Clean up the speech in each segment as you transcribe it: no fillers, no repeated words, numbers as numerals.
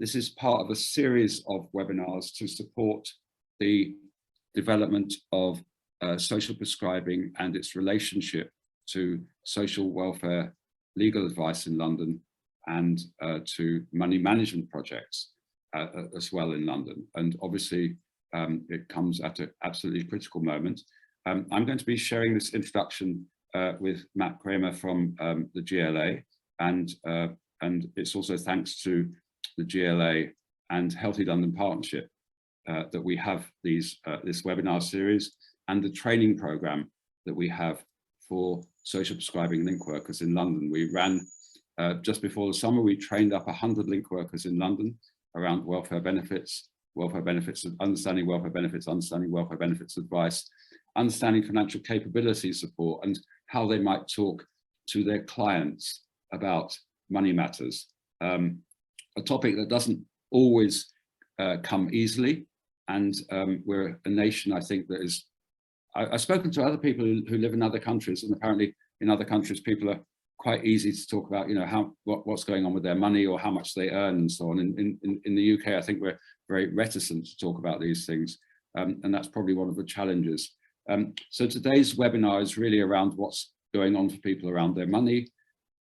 this is part of a series of webinars to support the development of social prescribing and its relationship to social welfare legal advice in London and to money management projects as well in London. And obviously it comes at an absolutely critical moment. I'm going to be sharing this introduction with Matt Kramer from the GLA, and it's also thanks to the GLA and Healthy London Partnership that we have this webinar series and the training program that we have for social prescribing link workers in London. We ran just before the summer, we trained up 100 link workers in London around welfare benefits, understanding welfare benefits advice, understanding financial capability support, and how they might talk to their clients about money matters. A topic that doesn't always come easily, and we're a nation, I think, that is, I've spoken to other people who live in other countries, and apparently in other countries people are quite easy to talk about, you know, what's going on with their money or how much they earn and so on. In the UK, I think we're very reticent to talk about these things, and that's probably one of the challenges. So today's webinar is really around what's going on for people around their money,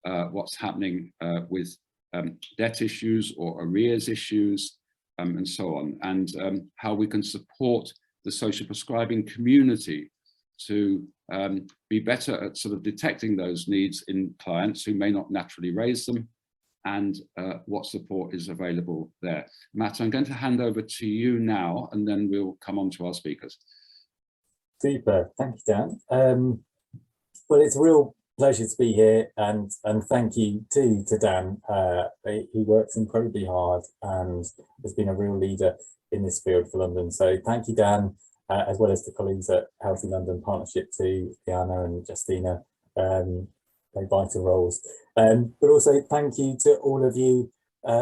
what's happening with debt issues or arrears issues, and so on, and how we can support the social prescribing community to be better at sort of detecting those needs in clients who may not naturally raise them, and what support is available there. Matt, I'm going to hand over to you now, and then we'll come on to our speakers. Super, thank you, Dan. Well, it's a real pleasure to be here, and thank you to Dan. He works incredibly hard and has been a real leader in this field for London. So thank you, Dan, as well as the colleagues at Healthy London Partnership too, Diana and Justina, play vital roles. But also thank you to all of you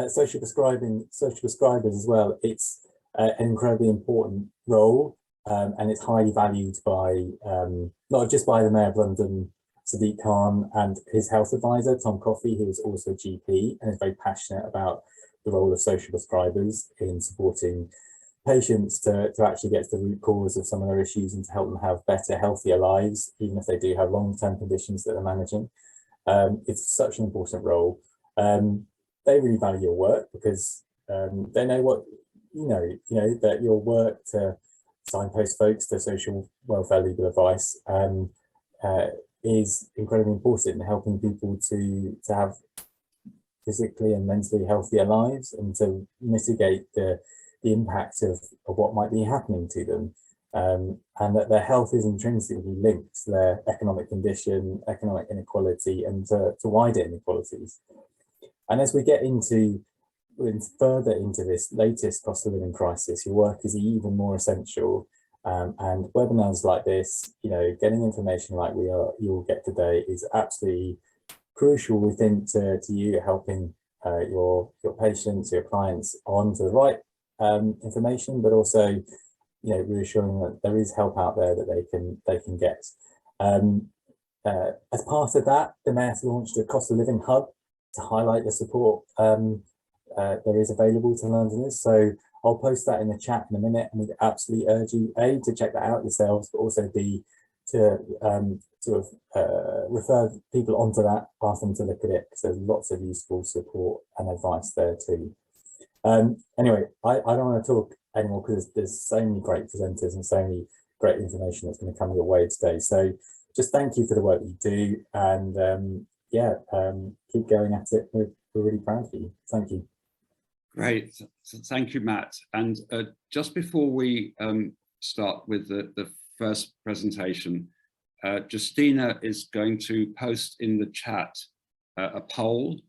social prescribers as well. It's an incredibly important role, and it's highly valued by not just by the Mayor of London, Sadiq Khan, and his health advisor, Tom Coffey, who is also a GP and is very passionate about the role of social prescribers in supporting patients to actually get to the root cause of some of their issues and to help them have better, healthier lives, even if they do have long-term conditions that they're managing. It's such an important role. They really value your work because they know what, you know that your work to signpost folks to social welfare legal advice is incredibly important in helping people to have physically and mentally healthier lives and to mitigate the impact of what might be happening to them, and that their health is intrinsically linked to their economic condition, economic inequality, and to wider inequalities. And as we get further into this latest cost of living crisis, your work is even more essential. And webinars like this, you know, getting information like you'll get today is absolutely crucial, we think, to you helping your patients, your clients onto the right information, but also, you know, reassuring that there is help out there that they can get. As part of that, the Mayor's launched a cost of living hub to highlight the support there is available to Londoners. So I'll post that in the chat in a minute, and we'd absolutely urge you to check that out yourselves, but also to refer people onto that, ask them to look at it, because there's lots of useful support and advice there too. Anyway, I don't want to talk anymore because there's so many great presenters and so many great information that's going to come your way today. So just thank you for the work you do, and keep going at it. We're really proud of you. Thank you. Great, so thank you, Matt. And just before we start with the first presentation, Justina is going to post in the chat a poll.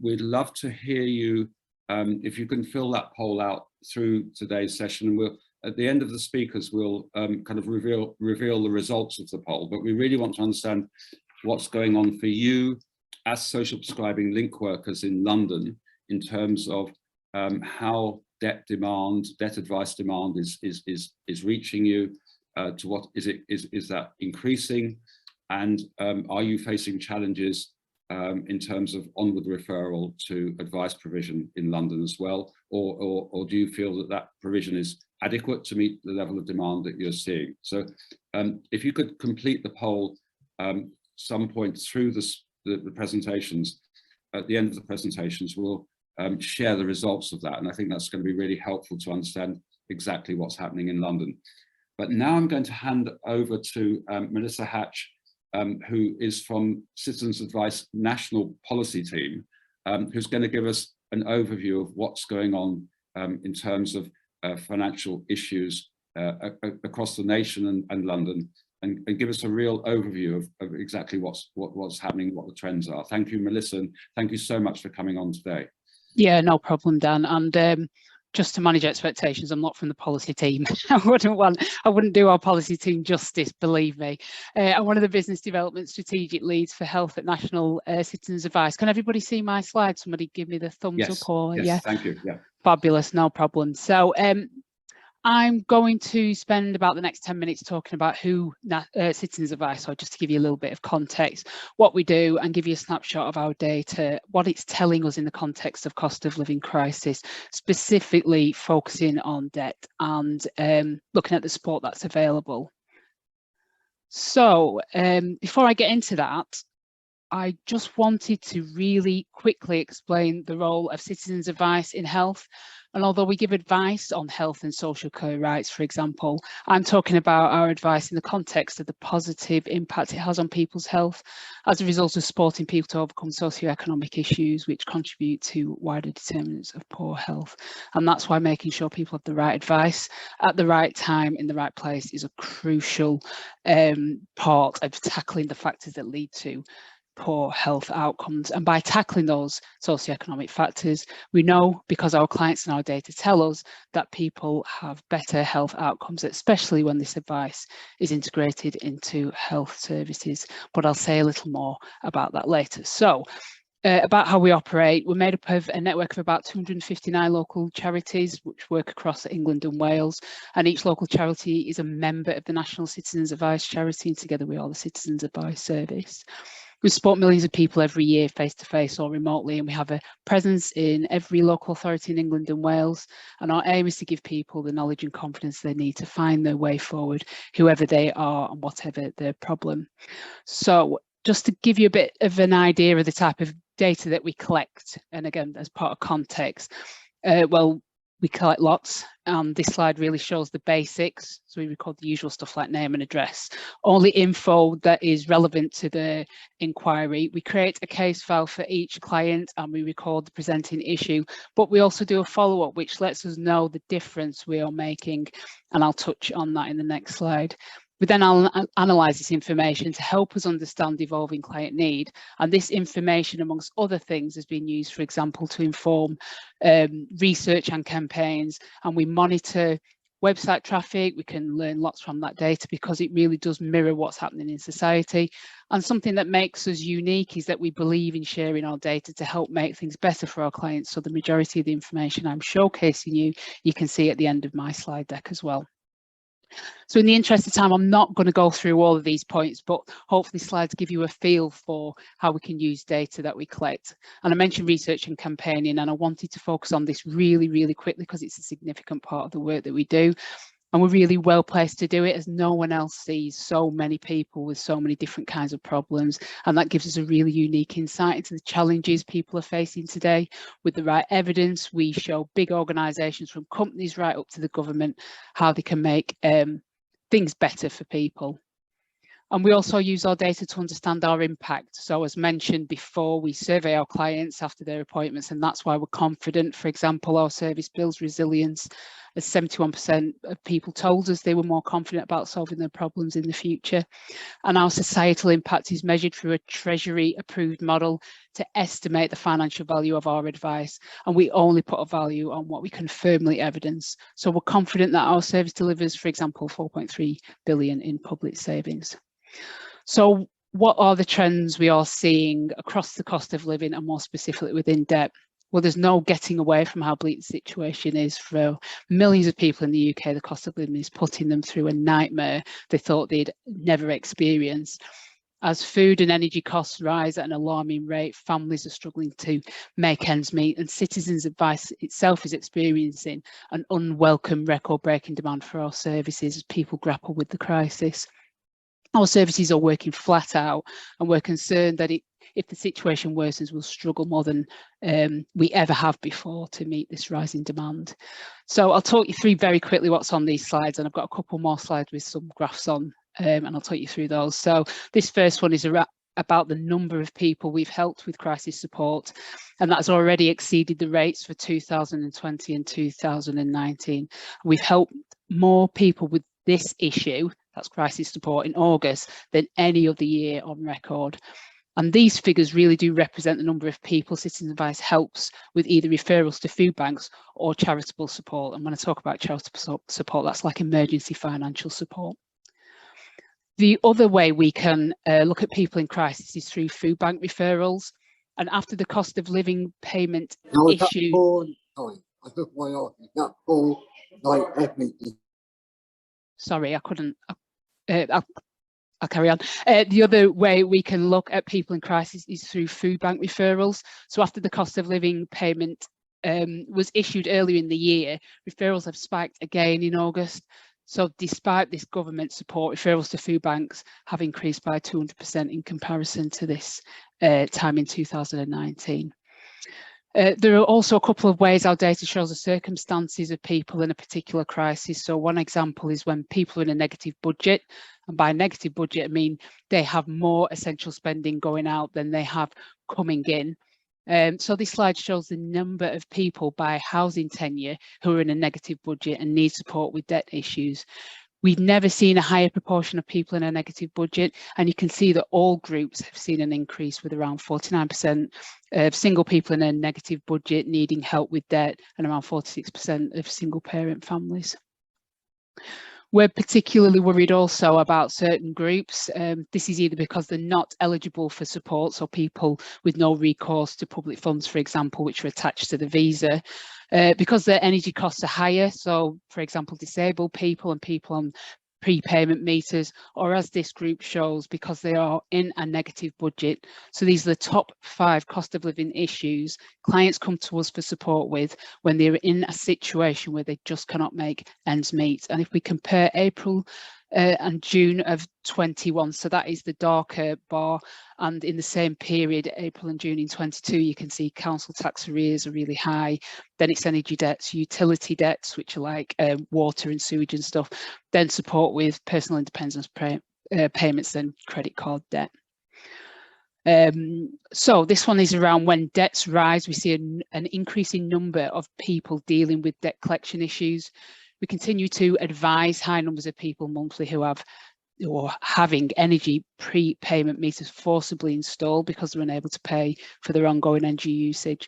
We'd love to hear you, if you can fill that poll out through today's session, and we'll, at the end of the speakers, we'll kind of reveal the results of the poll. But we really want to understand what's going on for you as social prescribing link workers in London in terms of how debt advice demand is reaching you, to what is that increasing, and are you facing challenges in terms of onward referral to advice provision in London as well, or do you feel that that provision is adequate to meet the level of demand that you're seeing? So if you could complete the poll some point through the presentations, at the end of the presentations, we'll share the results of that. And I think that's going to be really helpful to understand exactly what's happening in London. But now I'm going to hand over to Melissa Hatch, who is from Citizens Advice National Policy Team, who's going to give us an overview of what's going on in terms of financial issues across the nation and London, and give us a real overview of exactly what's happening, what the trends are. Thank you, Melissa, and thank you so much for coming on today. Yeah, no problem, Dan. And just to manage expectations, I'm not from the policy team. I wouldn't do our policy team justice, believe me. I'm one of the business development strategic leads for health at National Citizens Advice. Can everybody see my slide? Somebody give me the thumbs up or yes, yeah. Thank you. Yeah. Fabulous, no problem. So I'm going to spend about the next 10 minutes talking about who Citizens Advice are, just to give you a little bit of context, what we do, and give you a snapshot of our data, what it's telling us in the context of cost of living crisis, specifically focusing on debt and looking at the support that's available. So before I get into that, I just wanted to really quickly explain the role of Citizens Advice in health. And although we give advice on health and social care rights, for example, I'm talking about our advice in the context of the positive impact it has on people's health as a result of supporting people to overcome socioeconomic issues which contribute to wider determinants of poor health. And that's why making sure people have the right advice at the right time in the right place is a crucial part of tackling the factors that lead to poor health outcomes. And by tackling those socioeconomic factors, we know, because our clients and our data tell us, that people have better health outcomes, especially when this advice is integrated into health services. But I'll say a little more about that later. So about how we operate, we're made up of a network of about 259 local charities which work across England and Wales, and each local charity is a member of the National Citizens Advice Charity, and together we are the Citizens Advice Service. We support millions of people every year, face-to-face or remotely, and we have a presence in every local authority in England and Wales. And our aim is to give people the knowledge and confidence they need to find their way forward, whoever they are and whatever their problem. So just to give you a bit of an idea of the type of data that we collect, and again, as part of context, well, we collect lots. This slide really shows the basics. So we record the usual stuff like name and address, only info that is relevant to the inquiry. We create a case file for each client and we record the presenting issue, but we also do a follow-up which lets us know the difference we are making. And I'll touch on that in the next slide. We then analyse this information to help us understand evolving client need. And this information, amongst other things, has been used, for example, to inform research and campaigns. And we monitor website traffic. We can learn lots from that data because it really does mirror what's happening in society. And something that makes us unique is that we believe in sharing our data to help make things better for our clients. So the majority of the information I'm showcasing you can see at the end of my slide deck as well. So in the interest of time, I'm not going to go through all of these points, but hopefully slides give you a feel for how we can use data that we collect. And I mentioned research and campaigning, and I wanted to focus on this really, really quickly because it's a significant part of the work that we do. And we're really well placed to do it as no one else sees so many people with so many different kinds of problems. And that gives us a really unique insight into the challenges people are facing today. With the right evidence, we show big organisations from companies right up to the government how they can make things better for people. And we also use our data to understand our impact. So as mentioned before, we survey our clients after their appointments, and that's why we're confident. For example, our service builds resilience, as 71% of people told us they were more confident about solving their problems in the future. And our societal impact is measured through a Treasury approved model to estimate the financial value of our advice. And we only put a value on what we can firmly evidence. So we're confident that our service delivers, for example, 4.3 billion in public savings. So what are the trends we are seeing across the cost of living and more specifically within debt? Well, there's no getting away from how bleak the situation is for millions of people in the UK. The cost of living is putting them through a nightmare they thought they'd never experience. As food and energy costs rise at an alarming rate, families are struggling to make ends meet, and Citizens Advice itself is experiencing an unwelcome record-breaking demand for our services as people grapple with the crisis. Our services are working flat out, and we're concerned that if the situation worsens, we'll struggle more than we ever have before to meet this rising demand. So I'll talk you through very quickly what's on these slides, and I've got a couple more slides with some graphs on, and I'll take you through those. So this first one is about the number of people we've helped with crisis support, and that's already exceeded the rates for 2020 and 2019. We've helped more people with this issue, that's crisis support, in August than any other year on record. And these figures really do represent the number of people Citizens Advice helps with either referrals to food banks or charitable support. And when I talk about charitable support, that's like emergency financial support. The other way we can look at people in crisis is through food bank referrals. And after the cost of living payment issue... Sorry, I couldn't... I'll carry on. The other way we can look at people in crisis is through food bank referrals. So after the cost of living payment was issued earlier in the year, referrals have spiked again in August. So despite this government support, referrals to food banks have increased by 200% in comparison to this time in 2019. There are also a couple of ways our data shows the circumstances of people in a particular crisis. So one example is when people are in a negative budget, and by negative budget, I mean they have more essential spending going out than they have coming in. So this slide shows the number of people by housing tenure who are in a negative budget and need support with debt issues. We've never seen a higher proportion of people in a negative budget, and you can see that all groups have seen an increase, with around 49% of single people in a negative budget needing help with debt and around 46% of single parent families. We're particularly worried also about certain groups. This is either because they're not eligible for support, so people with no recourse to public funds, for example, which are attached to the visa, because their energy costs are higher, so for example, disabled people and people on prepayment meters, or as this group shows, because they are in a negative budget. So these are the top 5 cost of living issues clients come to us for support with when they're in a situation where they just cannot make ends meet. And if we compare April and June of 21, so that is the darker bar, and in the same period, April and June in 22, you can see council tax arrears are really high, then it's energy debts, utility debts, which are like water and sewage and stuff, then support with personal independence payments, then credit card debt. So this one is around when debts rise, we see an increasing number of people dealing with debt collection issues. We continue to advise high numbers of people monthly who have or having energy prepayment meters forcibly installed because they're unable to pay for their ongoing energy usage.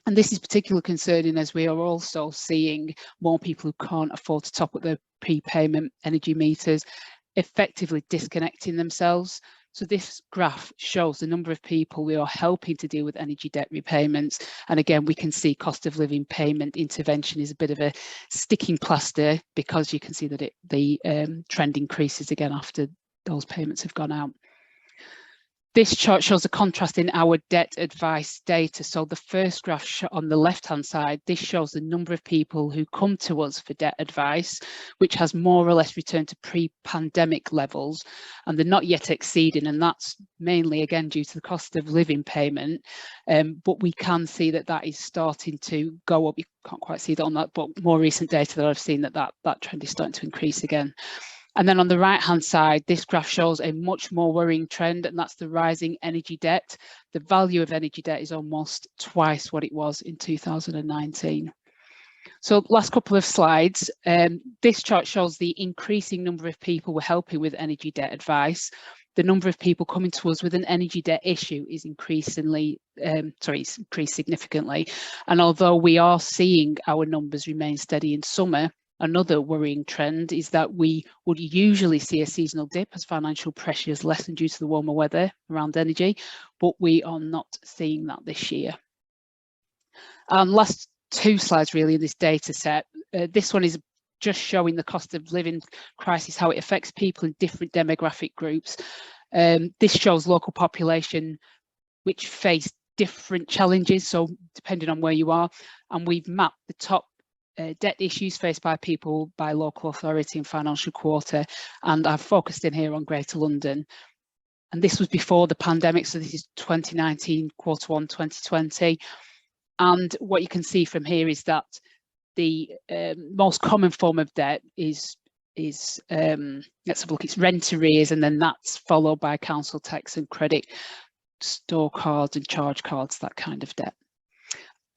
And this is particularly concerning as we are also seeing more people who can't afford to top up their prepayment energy meters effectively disconnecting themselves. So this graph shows the number of people we are helping to deal with energy debt repayments. And again, we can see cost of living payment intervention is a bit of a sticking plaster, because you can see that the trend increases again after those payments have gone out. This chart shows a contrast in our debt advice data. So the first graph on the left-hand side, this shows the number of people who come to us for debt advice, which has more or less returned to pre-pandemic levels, and they're not yet exceeding, and that's mainly again due to the cost of living payment. But we can see that that is starting to go up. You can't quite see that on that, but more recent data that I've seen that trend is starting to increase again. And then on the right-hand side, this graph shows a much more worrying trend, and that's the rising energy debt. The value of energy debt is almost twice what it was in 2019. So last couple of slides, this chart shows the increasing number of people we're helping with energy debt advice. The number of people coming to us with an energy debt issue is increased significantly. And although we are seeing our numbers remain steady in summer, another worrying trend is that we would usually see a seasonal dip as financial pressures lessen due to the warmer weather around energy, but we are not seeing that this year. Last 2 slides really in this data set. This one is just showing the cost of living crisis, how it affects people in different demographic groups. This shows local population which face different challenges, so depending on where you are, and we've mapped the top debt issues faced by people by local authority and financial quarter, and I've focused in here on Greater London. And this was before the pandemic, so this is 2019, Q1 2020. And what you can see from here is that the most common form of debt is let's have a look, it's rent arrears, and then that's followed by council tax and credit, store cards and charge cards, that kind of debt.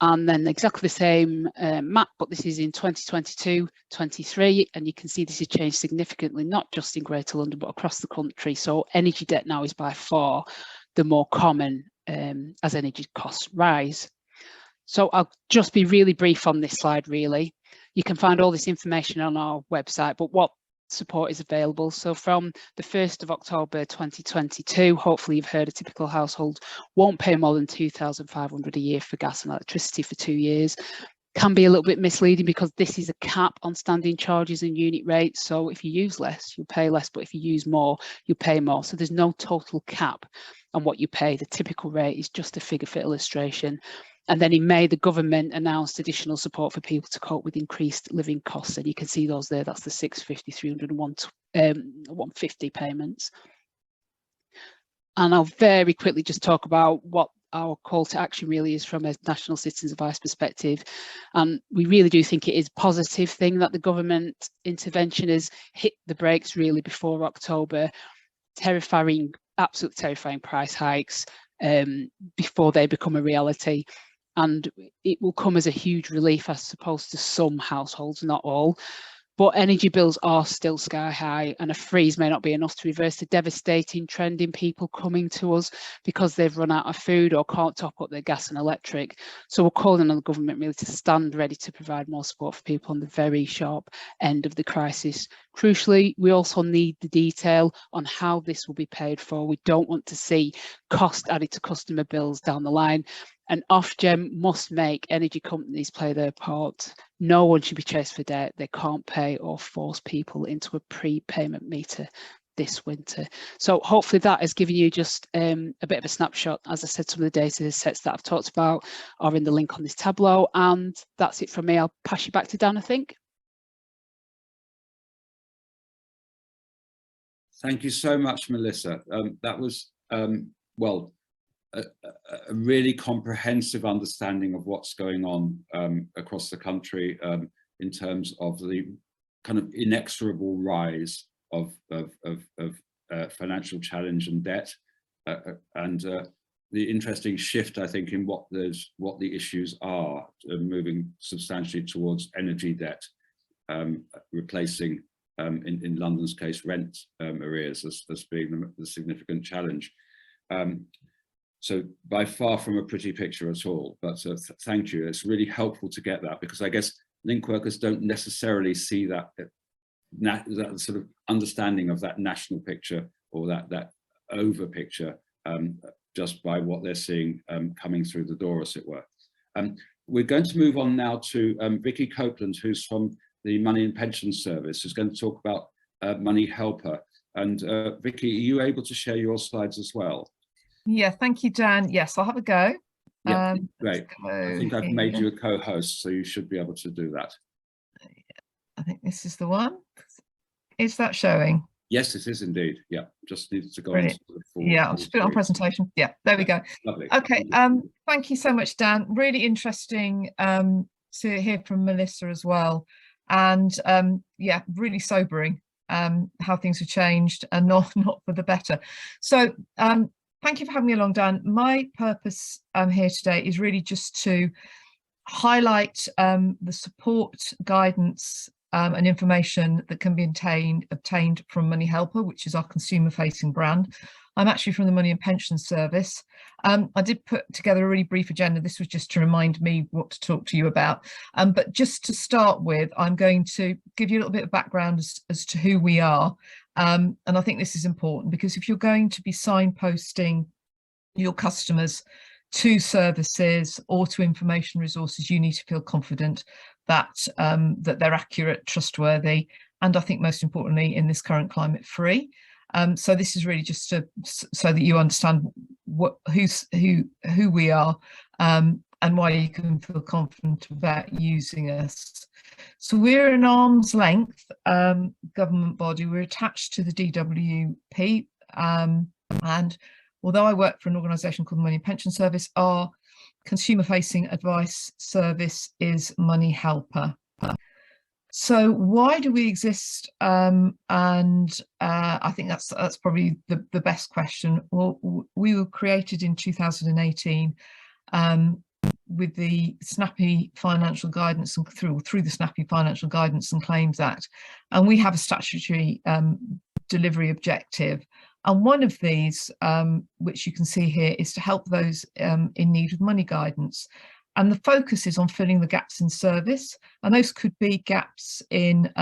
And then exactly the same map, but this is in 2022, 23, and you can see this has changed significantly, not just in Greater London, but across the country. So energy debt now is by far the more common as energy costs rise. So I'll just be really brief on this slide, really. You can find all this information on our website, but what support is available. So from the 1st of October 2022, hopefully you've heard a typical household won't pay more than £2,500 a year for gas and electricity for 2 years. Can be a little bit misleading because this is a cap on standing charges and unit rates. So if you use less, you'll pay less, but if you use more, you'll pay more. So there's no total cap on what you pay. The typical rate is just a figure for illustration. And then in May, the government announced additional support for people to cope with increased living costs. And you can see those there, that's the 650, 300 and 150 payments. And I'll very quickly just talk about what our call to action really is from a National Citizens Advice perspective. We really do think it is a positive thing that the government intervention has hit the brakes really before October. Terrifying, absolute terrifying price hikes before they become a reality. And it will come as a huge relief, I suppose, to some households, not all. But energy bills are still sky high, and a freeze may not be enough to reverse the devastating trend in people coming to us because they've run out of food or can't top up their gas and electric. So we're calling on the government really to stand ready to provide more support for people on the very sharp end of the crisis. Crucially, we also need the detail on how this will be paid for. We don't want to see cost added to customer bills down the line. And Ofgem must make energy companies play their part. No one should be chased for debt they can't pay or force people into a prepayment meter this winter. So hopefully that has given you just a bit of a snapshot. As I said, some of the data sets that I've talked about are in the link on this tableau. And that's it from me. I'll pass you back to Dan, I think. Thank you so much, Melissa. That was, well, a really comprehensive understanding of what's going on across the country in terms of the kind of inexorable rise of financial challenge and debt, and the interesting shift, I think, in what the issues are, moving substantially towards energy debt, replacing, in London's case, rent arrears as being the significant challenge. So by far from a pretty picture at all, but thank you. It's really helpful to get that, because I guess link workers don't necessarily see that sort of understanding of that national picture or that over picture just by what they're seeing coming through the door, as it were. We're going to move on now to Vicky Copeland, who's from the Money and Pension Service, who's going to talk about Money Helper. And Vicky, are you able to share your slides as well? Yeah, thank you, Dan. Yes, I'll have a go. Yeah, great. I think I've made you a co-host, so you should be able to do that. I think this is the one. Is that showing? Yes, it is indeed. Yeah, just needs to go on. Yeah, I'll just put it on presentation. Yeah, there we go. Lovely. Okay, thank you so much, Dan. Really interesting to hear from Melissa as well. And yeah, really sobering how things have changed, and not for the better. So thank you for having me along, Dan. My purpose here today is really just to highlight the support, guidance and information that can be obtained from Money Helper, which is our consumer-facing brand. I'm actually from the Money and Pension Service. I did put together a really brief agenda. This was just to remind me what to talk to you about. But just to start with, I'm going to give you a little bit of background as to who we are. And I think this is important, because if you're going to be signposting your customers to services or to information resources, you need to feel confident that that they're accurate, trustworthy, and I think most importantly in this current climate, free. So this is really just so that you understand who we are, and why you can feel confident about using us. So we're an arm's length government body. We're attached to the DWP, and although I work for an organisation called the Money and Pension Service, our consumer-facing advice service is Money Helper. So why do we exist? I think that's probably the best question. Well, we were created in 2018 with the Snappy Financial Guidance and through the Snappy Financial Guidance and Claims Act, and we have a statutory delivery objective. And one of these, which you can see here, is to help those in need of money guidance. And the focus is on filling the gaps in service. And those could be gaps in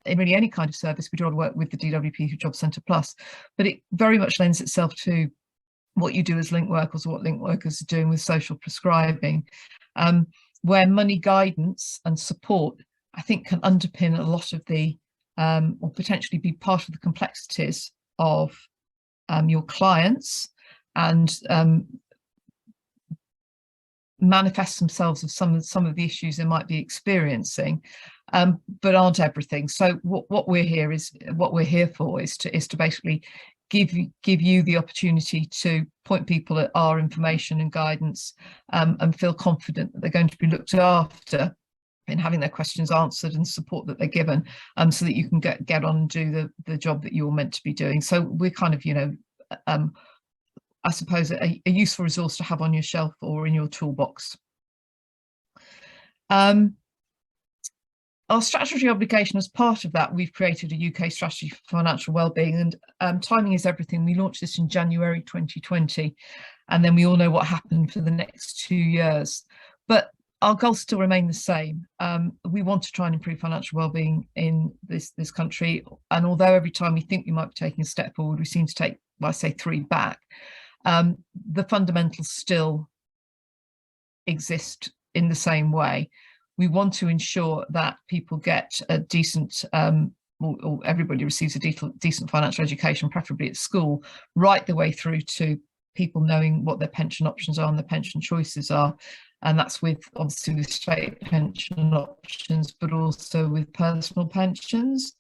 really any kind of service. We do a lot of work with the DWP through Job Centre Plus, but it very much lends itself to what you do as link workers, or what link workers are doing with social prescribing, where money guidance and support, I think, can underpin a lot of the, or potentially be part of the complexities of your clients, and manifest themselves of some of the issues they might be experiencing, but aren't everything. So what we're here for is to basically give you the opportunity to point people at our information and guidance, and feel confident that they're going to be looked after in having their questions answered and support that they're given, so that you can get on and do the job that you're meant to be doing. So we're kind of, I suppose, a useful resource to have on your shelf or in your toolbox. Our statutory obligation, as part of that, we've created a UK strategy for financial wellbeing, and timing is everything. We launched this in January 2020, and then we all know what happened for the next 2 years. But our goals still remain the same. We want to try and improve financial wellbeing in this country, and although every time we think we might be taking a step forward, we seem to take, well, I say 3 back. The fundamentals still exist in the same way. We want to ensure that people get a decent, or everybody receives a decent financial education, preferably at school, right the way through to people knowing what their pension options are and their pension choices are. And that's with, obviously, with state pension options, but also with personal pensions.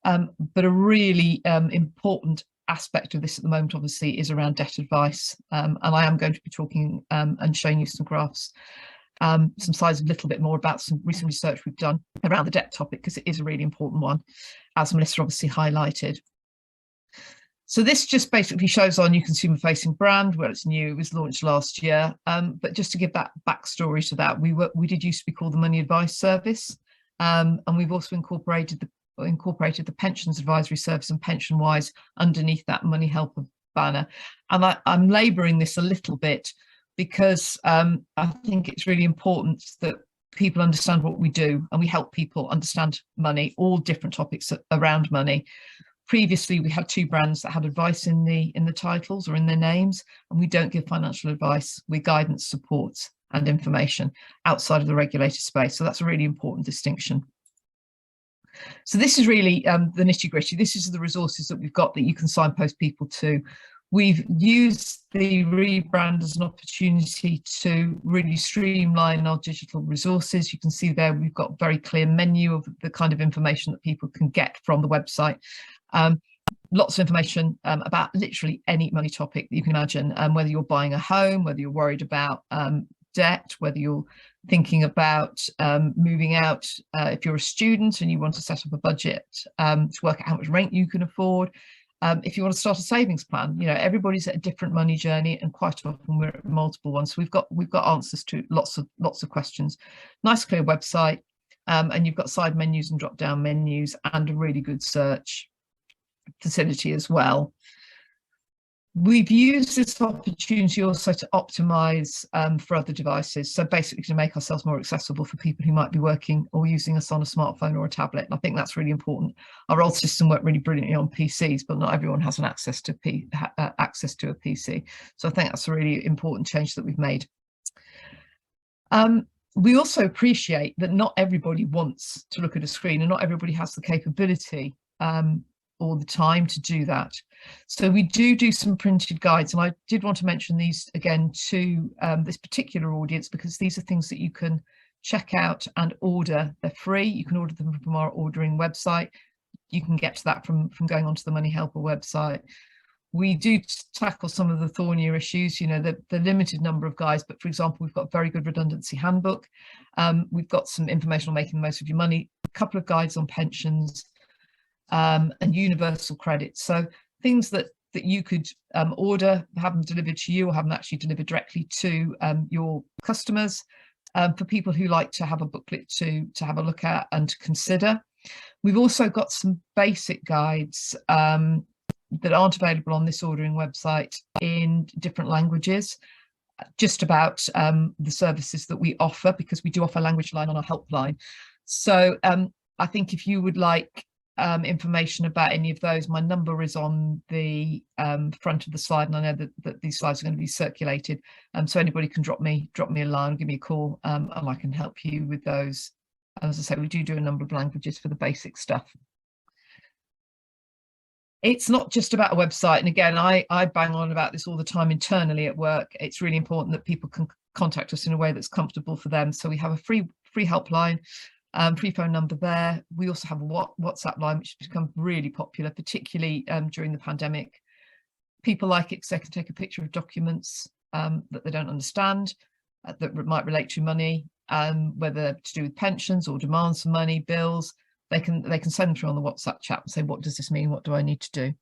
But a really important aspect of this at the moment, obviously, is around debt advice. And I am going to be talking and showing you some graphs, some slides, a little bit more about some recent research we've done around the debt topic, because it is a really important one, as Melissa obviously highlighted. So this just basically shows our new consumer-facing brand. Well, it's new, it was launched last year. But just to give that backstory to that, we did used to be called the Money Advice Service, and we've also incorporated the Pensions Advisory Service and PensionWise underneath that Money Helper banner. And I'm labouring this a little bit because I think it's really important that people understand what we do, and we help people understand money, all different topics around money. Previously, we had 2 brands that had advice in the titles or in their names, and we don't give financial advice. We guidance, support and information outside of the regulated space. So that's a really important distinction. So this is really the nitty gritty. This is the resources that we've got that you can signpost people to. We've used the rebrand as an opportunity to really streamline our digital resources. You can see there we've got a very clear menu of the kind of information that people can get from the website. Lots of information about literally any money topic that you can imagine, whether you're buying a home, whether you're worried about debt, whether you're thinking about moving out, if you're a student and you want to set up a budget to work out how much rent you can afford. If you want to start a savings plan, everybody's at a different money journey, and quite often we're at multiple ones. So we've got answers to lots of questions. Nice clear website, and you've got side menus and drop down menus, and a really good search facility as well. We've used this opportunity also to optimize for other devices. So basically to make ourselves more accessible for people who might be working or using us on a smartphone or a tablet. And I think that's really important. Our old system worked really brilliantly on PCs, but not everyone has an access to a PC. So I think that's a really important change that we've made. We also appreciate that not everybody wants to look at a screen, and not everybody has the capability or the time to do that. So we do some printed guides, and I did want to mention these again to this particular audience, because these are things that you can check out and order. They're free. You can order them from our ordering website. You can get to that from going onto the Money Helper website. We do tackle some of the thornier issues, you know, the limited number of guides, but for example, we've got a very good redundancy handbook. We've got some information on making the most of your money, a couple of guides on pensions, and universal credit. So things that you could order, have them delivered to you, or have them actually delivered directly to your customers, for people who like to have a booklet to have a look at and to consider. We've also got some basic guides that aren't available on this ordering website in different languages, just about the services that we offer, because we do offer language line on our helpline. So I think if you would like information about any of those, my number is on the front of the slide, and I know that these slides are going to be circulated, so anybody can drop me a line, give me a call, and I can help you with those. As I say, we do a number of languages for the basic stuff. It's not just about a website, and again, I bang on about this all the time internally at work. It's really important that people can contact us in a way that's comfortable for them. So we have a free helpline, free phone number there. We also have a WhatsApp line, which has become really popular, particularly during the pandemic. People like it because they can take a picture of documents that they don't understand, that might relate to money, whether to do with pensions or demands for money, bills. They can send them through on the WhatsApp chat and say, what does this mean? What do I need to do?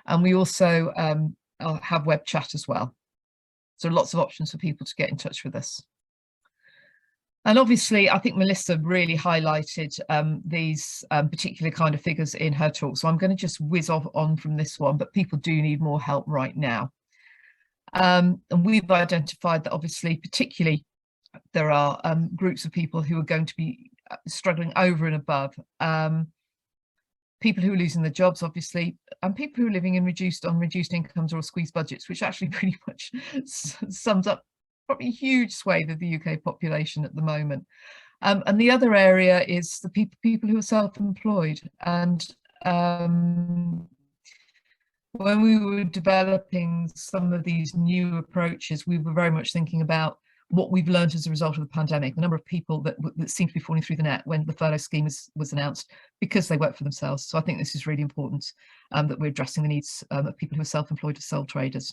And we also have web chat as well. So lots of options for people to get in touch with us. And obviously, I think Melissa really highlighted these particular kind of figures in her talk. So I'm going to just whiz on from this one, but people do need more help right now. And we've identified that obviously, particularly, there are groups of people who are going to be struggling over and above. People who are losing their jobs, obviously, and people who are living in reduced incomes or squeezed budgets, which actually pretty much sums up probably a huge swathe of the UK population at the moment. And the other area is the people who are self-employed. And when we were developing some of these new approaches, we were very much thinking about what we've learned as a result of the pandemic, the number of people that seem to be falling through the net when the furlough scheme was announced, because they work for themselves. So I think this is really important, that we're addressing the needs of people who are self-employed or sole traders.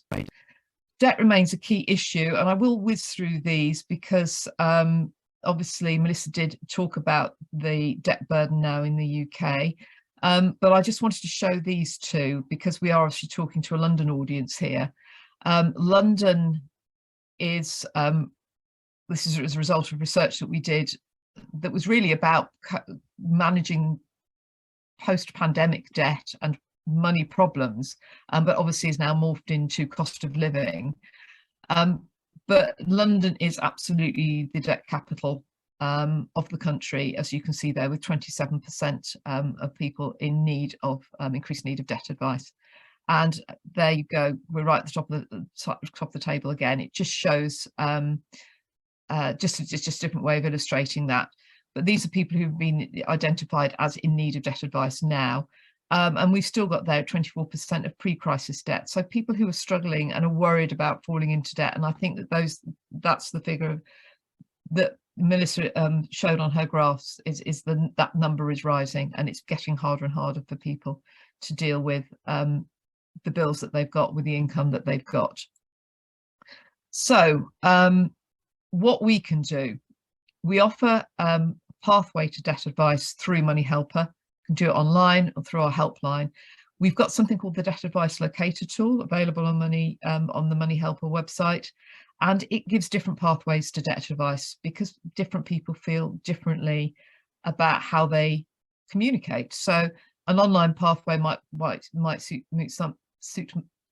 Debt remains a key issue, and I will whiz through these because obviously Melissa did talk about the debt burden now in the UK, but I just wanted to show these two because we are actually talking to a London audience here. London is this is as a result of research that we did that was really about managing post-pandemic debt and money problems, but obviously is now morphed into cost of living. But London is absolutely the debt capital of the country, as you can see there, with 27% of people in need of increased need of debt advice. And there you go, we're right at the top of the table again. It just shows just a different way of illustrating that. But these are people who've been identified as in need of debt advice now. And we've still got there 24% of pre-crisis debt. So people who are struggling and are worried about falling into debt. And I think that that's the figure that Melissa showed on her graphs is that number is rising, and it's getting harder and harder for people to deal with the bills that they've got with the income that they've got. So what we can do, we offer a pathway to debt advice through Money Helper. You can do it online or through our helpline. We've got something called the Debt Advice Locator tool available on the Money Helper website, and it gives different pathways to debt advice because different people feel differently about how they communicate. So an online pathway might suit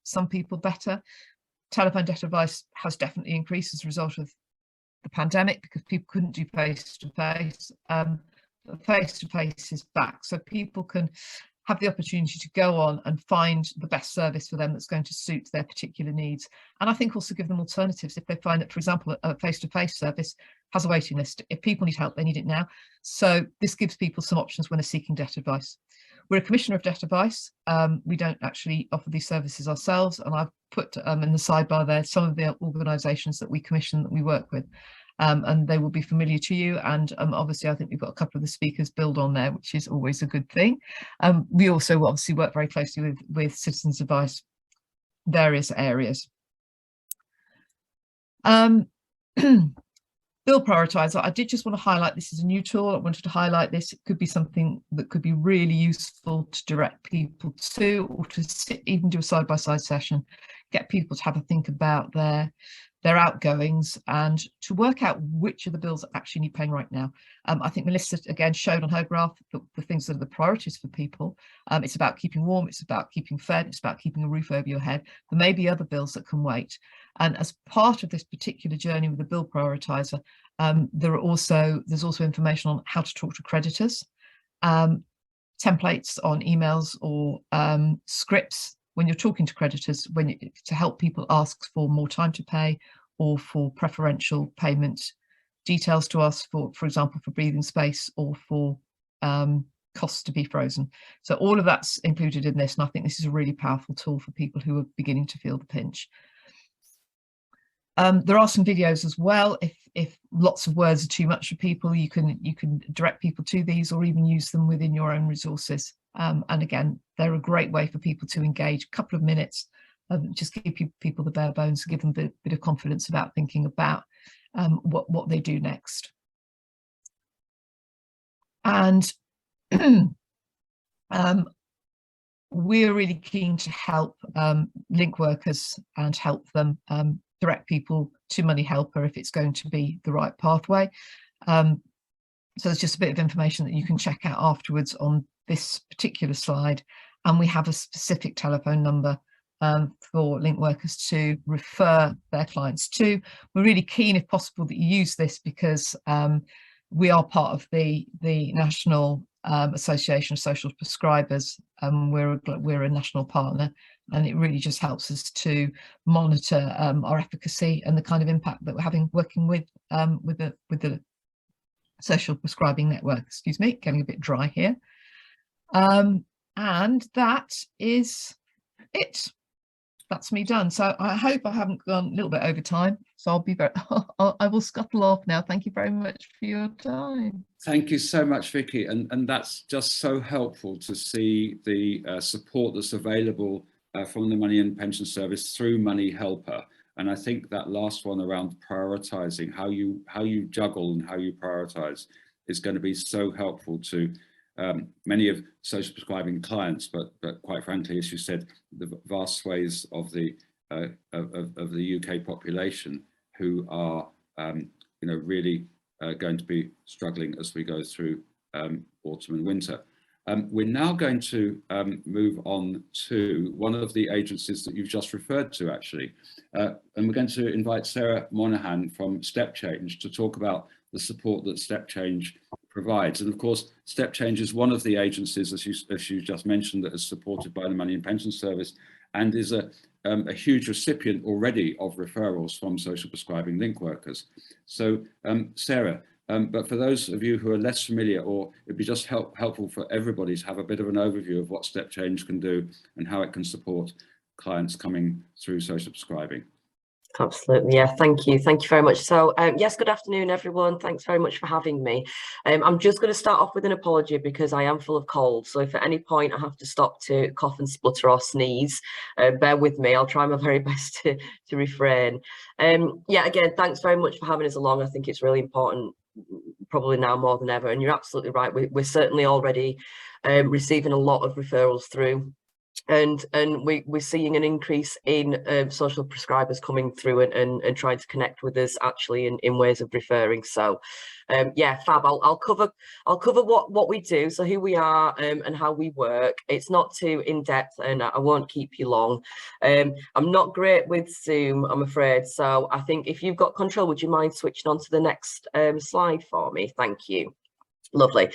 some people better. Telephone debt advice has definitely increased as a result of the pandemic because people couldn't do face-to-face. Face-to-face is back, so people can have the opportunity to go on and find the best service for them that's going to suit their particular needs. And I think also give them alternatives if they find that, for example, a face-to-face service has a waiting list. If people need help, they need it now. So this gives people some options when they're seeking debt advice. We're a commissioner of debt advice. We don't actually offer these services ourselves, and I've put in the sidebar there some of the organisations that we commission, that we work with, and they will be familiar to you. And obviously I think we've got a couple of the speakers build on there, which is always a good thing. We also obviously work very closely with Citizens Advice, various areas. Bill Prioritizer, I did just want to highlight, this is a new tool. I wanted to highlight this. It could be something that could be really useful to direct people to, or to sit, even do a side-by-side session, get people to have a think about their outgoings and to work out which of the bills actually need paying right now. I think Melissa again showed on her graph the things that are the priorities for people. It's about keeping warm, it's about keeping fed, it's about keeping a roof over your head. There may be other bills that can wait. And as part of this particular journey with the bill prioritizer, there's also information on how to talk to creditors, templates on emails or scripts when you're talking to creditors, to help people ask for more time to pay or for preferential payment details to us, for example, for breathing space or for costs to be frozen. So all of that's included in this, and I think this is a really powerful tool for people who are beginning to feel the pinch. There are some videos as well. If lots of words are too much for people, you can direct people to these or even use them within your own resources. And again, they're a great way for people to engage. A couple of minutes, just give people the bare bones, give them a bit of confidence about thinking about what they do next. And we're really keen to help link workers and help them direct people to Money Helper if it's going to be the right pathway. So there's just a bit of information that you can check out afterwards on this particular slide. And we have a specific telephone number for link workers to refer their clients to. We're really keen, if possible, that you use this because we are part of the National Association of Social Prescribers. We're a national partner, and it really just helps us to monitor our efficacy and the kind of impact that we're having working with the Social Prescribing Network. Excuse me, getting a bit dry here. And that is it. That's me done. So I hope I haven't gone a little bit over time. So I'll be I will scuttle off now. Thank you very much for your time. Thank you so much, Vicky. And that's just so helpful to see the support that's available from the Money and Pension Service through Money Helper. And I think that last one around prioritizing, how you juggle and how you prioritize, is going to be so helpful to many of social prescribing clients, but quite frankly, as you said, the vast swathes of the UK population who are really going to be struggling as we go through autumn and winter. We're now going to move on to one of the agencies that you've just referred to, actually, and we're going to invite Sarah Monaghan from Step Change to talk about the support that Step Change provides. And of course, Step Change is one of the agencies, as you just mentioned, that is supported by the Money and Pension Service and is a huge recipient already of referrals from social prescribing link workers. So Sarah, but for those of you who are less familiar, or it'd be just helpful for everybody to have a bit of an overview of what Step Change can do and how it can support clients coming through social prescribing. Absolutely, yeah, thank you very much. So yes, good afternoon everyone, thanks very much for having me. I'm just going to start off with an apology because I am full of cold, so if at any point I have to stop to cough and splutter or sneeze, bear with me. I'll try my very best to refrain. Yeah, again, thanks very much for having us along. I think it's really important, probably now more than ever, and you're absolutely right, we're certainly already receiving a lot of referrals through. And we're seeing an increase in social prescribers coming through and trying to connect with us actually in ways of referring. So yeah, fab. I'll cover what we do, so who we are and how we work. It's not too in depth, and I won't keep you long. I'm not great with Zoom, I'm afraid. So I think if you've got control, would you mind switching on to the next slide for me? Thank you. Lovely.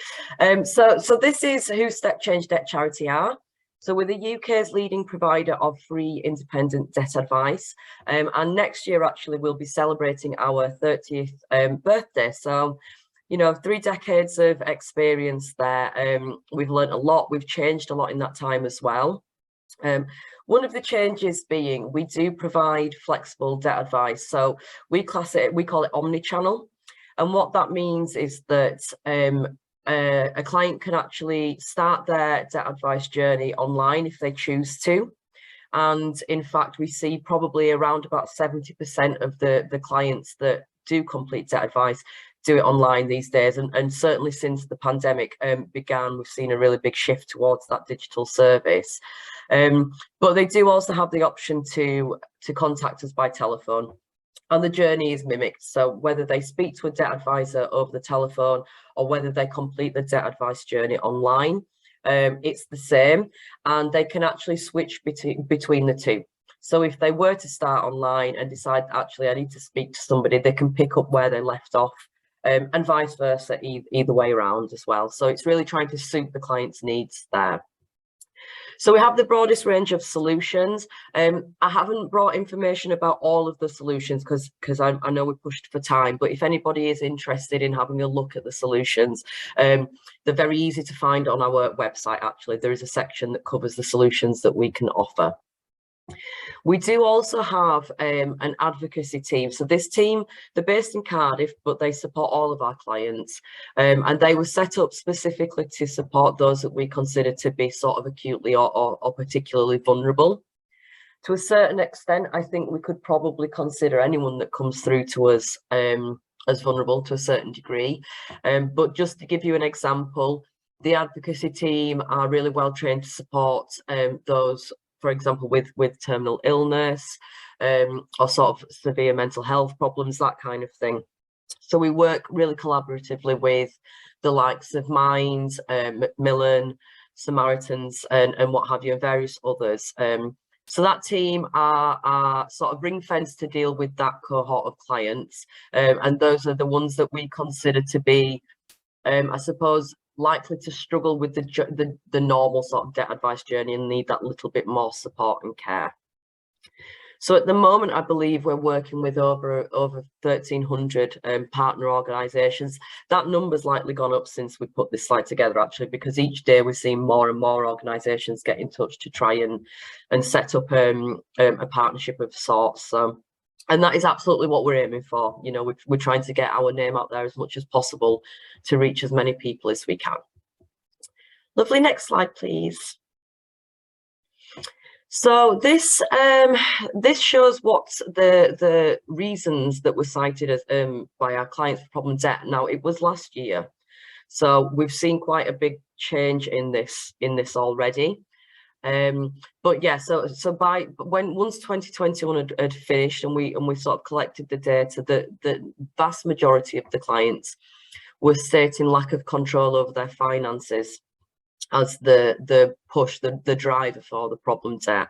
So this is who Step Change Debt Charity are. So we're the UK's leading provider of free independent debt advice, and next year actually we'll be celebrating our 30th birthday. So you know, 3 decades of experience there. We've learned a lot. We've changed a lot in that time as well. One of the changes being we do provide flexible debt advice. So we call it omni-channel. And what that means is that a client can actually start their debt advice journey online if they choose to. And in fact, we see probably around about 70% of the clients that do complete debt advice do it online these days. And certainly since the pandemic began, we've seen a really big shift towards that digital service. But they do also have the option to contact us by telephone. And the journey is mimicked. So whether they speak to a debt advisor over the telephone or whether they complete the debt advice journey online, it's the same, and they can actually switch between the two. So if they were to start online and decide, actually, I need to speak to somebody, they can pick up where they left off, and vice versa, either way around as well. So it's really trying to suit the client's needs there. So we have the broadest range of solutions. I haven't brought information about all of the solutions because I know we're pushed for time, but if anybody is interested in having a look at the solutions, they're very easy to find on our website. Actually, there is a section that covers the solutions that we can offer. We do also have an advocacy team. So this team, they're based in Cardiff, but they support all of our clients. And they were set up specifically to support those that we consider to be sort of acutely or particularly vulnerable. To a certain extent, I think we could probably consider anyone that comes through to us as vulnerable to a certain degree. But just to give you an example, the advocacy team are really well trained to support those, for example, with terminal illness or sort of severe mental health problems, that kind of thing. So we work really collaboratively with the likes of Mind, Macmillan, Samaritans, and what have you, and various others. So that team are sort of ring-fenced to deal with that cohort of clients, and those are the ones that we consider to be, I suppose, likely to struggle with the normal sort of debt advice journey and need that little bit more support and care. So at the moment, I believe we're working with over 1,300 partner organisations. That number's likely gone up since we put this slide together, actually, because each day we're seeing more and more organisations get in touch to try and set up a partnership of sorts. So, and that is absolutely what we're aiming for. You know, we're trying to get our name out there as much as possible to reach as many people as we can. Lovely. Next slide, please. So this shows what the reasons that were cited as by our clients for problem debt. Now, it was last year, so we've seen quite a big change in this already. But yeah, so once 2021 had finished and we sort of collected the data, the vast majority of the clients were stating lack of control over their finances as the push, the driver for the problem debt.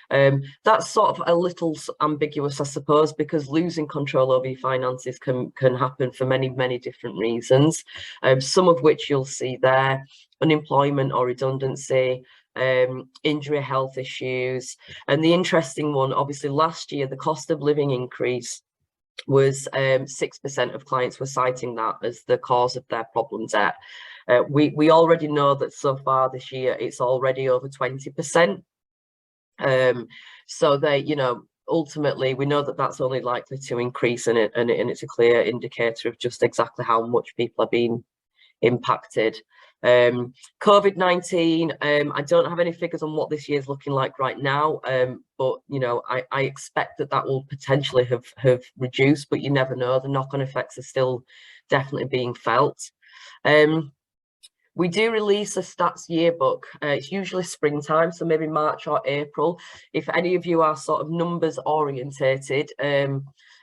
That's sort of a little ambiguous, I suppose, because losing control over your finances can happen for many different reasons, some of which you'll see there: unemployment or redundancy, injury, health issues. And the interesting one, obviously last year, the cost of living increase was 6% of clients were citing that as the cause of their problem debt. We already know that so far this year it's already over 20%. So they, you know, ultimately we know that that's only likely to increase, and it's a clear indicator of just exactly how much people are being impacted. COVID-19, I don't have any figures on what this year is looking like right now, but you know, I expect that will potentially have reduced, but you never know. The knock-on effects are still definitely being felt. We do release a stats yearbook. It's usually springtime, so maybe March or April. If any of you are sort of numbers orientated,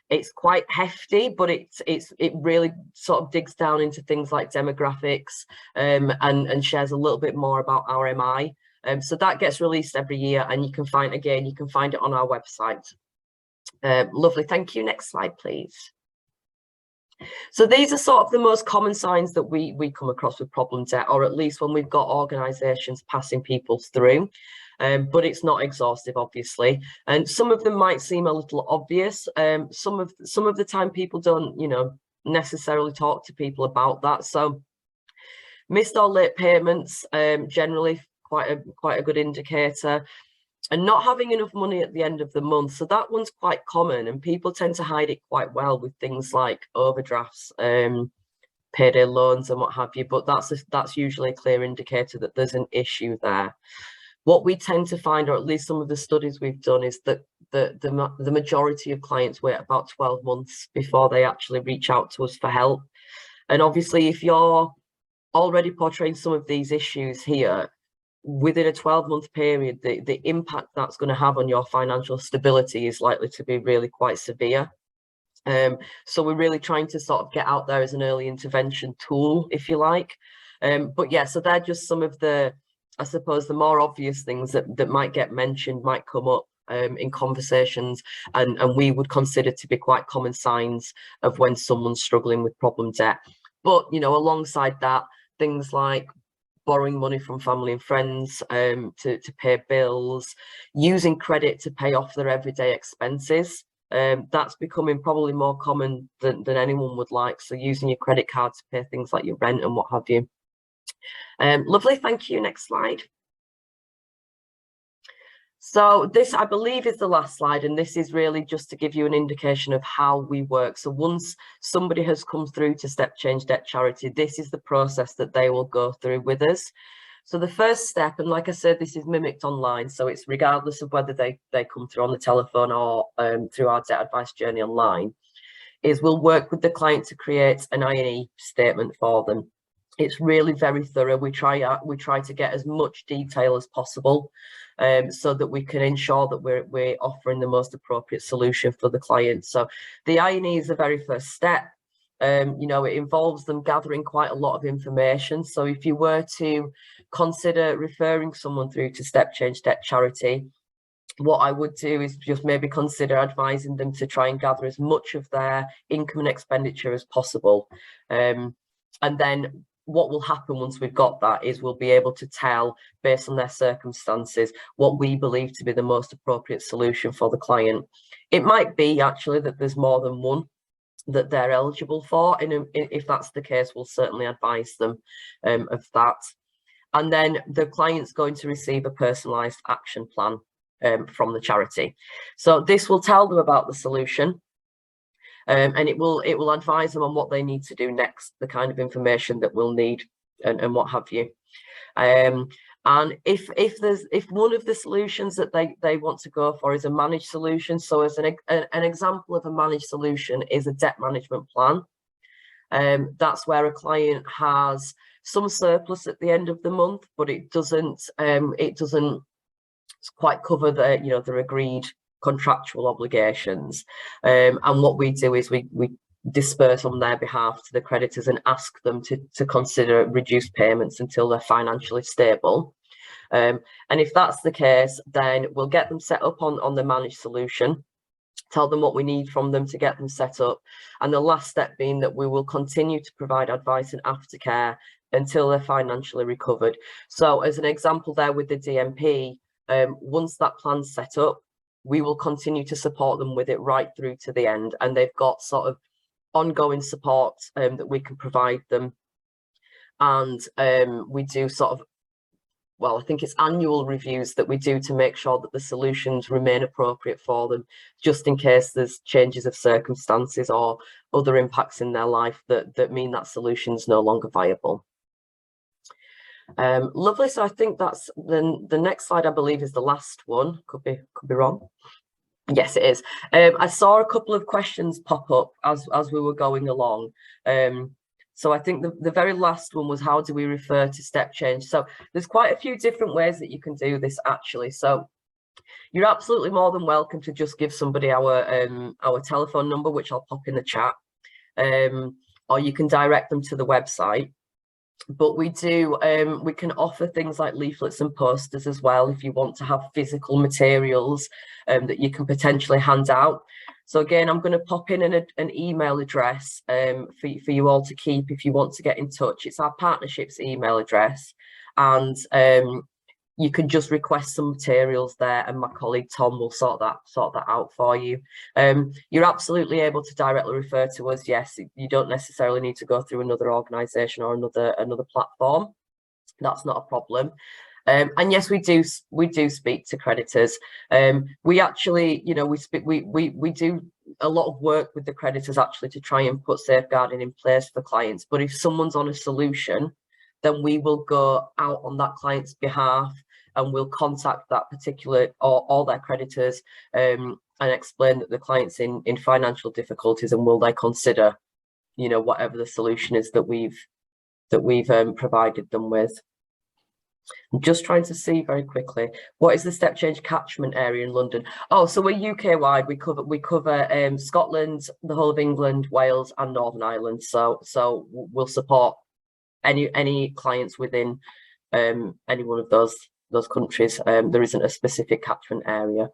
it's quite hefty, but it really sort of digs down into things like demographics, and shares a little bit more about our MI. So that gets released every year, and you can find it on our website. Lovely, thank you. Next slide, please. So these are sort of the most common signs that we come across with problem debt, or at least when we've got organisations passing people through. But it's not exhaustive, obviously, and some of them might seem a little obvious. Some of the time people don't, you know, necessarily talk to people about that. So missed or late payments, generally quite a good indicator, and not having enough money at the end of the month. So that one's quite common, and people tend to hide it quite well with things like overdrafts, payday loans and what have you, but that's usually a clear indicator that there's an issue there. What we tend to find, or at least some of the studies we've done, is that the majority of clients wait about 12 months before they actually reach out to us for help. And obviously, if you're already portraying some of these issues here, within a 12-month period, the impact that's going to have on your financial stability is likely to be really quite severe. So we're really trying to sort of get out there as an early intervention tool, if you like. But yeah, so they're just some of the, I suppose, the more obvious things that might get mentioned, might come up in conversations, and we would consider to be quite common signs of when someone's struggling with problem debt. But, you know, alongside that, things like borrowing money from family and friends to pay bills, using credit to pay off their everyday expenses. That's becoming probably more common than anyone would like. So using your credit card to pay things like your rent and what have you. Lovely, thank you. Next slide. So this, I believe, is the last slide, and this is really just to give you an indication of how we work. So once somebody has come through to Step Change Debt Charity, this is the process that they will go through with us. So the first step, and like I said, this is mimicked online, so it's regardless of whether they come through on the telephone or through our debt advice journey online, is we'll work with the client to create an I&E statement for them. It's really very thorough. We try to get as much detail as possible, so that we can ensure that we're offering the most appropriate solution for the client. So the I&E is the very first step. You know, it involves them gathering quite a lot of information. So if you were to consider referring someone through to Step Change Debt Charity, what I would do is just maybe consider advising them to try and gather as much of their income and expenditure as possible. And then what will happen once we've got that is we'll be able to tell, based on their circumstances, what we believe to be the most appropriate solution for the client. It might be actually that there's more than one that they're eligible for, and if that's the case, we'll certainly advise them of that. And then the client's going to receive a personalised action plan from the charity. So this will tell them about the solution, and it will advise them on what they need to do next, the kind of information that we'll need, and what have you. And if one of the solutions that they want to go for is a managed solution, so as an example of a managed solution is a debt management plan. That's where a client has some surplus at the end of the month, but it doesn't quite cover their agreed contractual obligations. And what we do is we disperse on their behalf to the creditors and ask them to consider reduced payments until they're financially stable. And if that's the case, then we'll get them set up on the managed solution, tell them what we need from them to get them set up, and the last step being that we will continue to provide advice and aftercare until they're financially recovered. So as an example there with the DMP, once that plan's set up, we will continue to support them with it right through to the end, and they've got sort of ongoing support that we can provide them. And we do sort of, well, I think it's annual reviews that we do to make sure that the solutions remain appropriate for them, just in case there's changes of circumstances or other impacts in their life that mean that solution's no longer viable. Lovely. So I think that's the next slide, I believe, is the last one. Could be wrong. Yes, it is. I saw a couple of questions pop up as we were going along. So I think the very last one was, how do we refer to step change? So there's quite a few different ways that you can do this, actually. So you're absolutely more than welcome to just give somebody our telephone number, which I'll pop in the chat, or you can direct them to the website. But we can offer things like leaflets and posters as well, if you want to have physical materials that you can potentially hand out. So again, I'm going to pop in an email address for you all to keep if you want to get in touch. It's our partnerships email address, and you can just request some materials there, and my colleague Tom will sort that out for you. You're absolutely able to directly refer to us. Yes, you don't necessarily need to go through another organisation or another platform. That's not a problem. And yes, we do speak to creditors. We actually, you know, we do a lot of work with the creditors actually to try and put safeguarding in place for clients. But if someone's on a solution, then we will go out on that client's behalf and we'll contact that particular or all their creditors and explain that the client's in financial difficulties, and will they consider, you know, whatever the solution is that we've provided them with. I'm just trying to see very quickly, what is the step change catchment area in London? Oh, so we're UK wide. We cover Scotland, the whole of England, Wales, and Northern Ireland. So we'll support any clients within any one of those countries. There isn't a specific catchment area.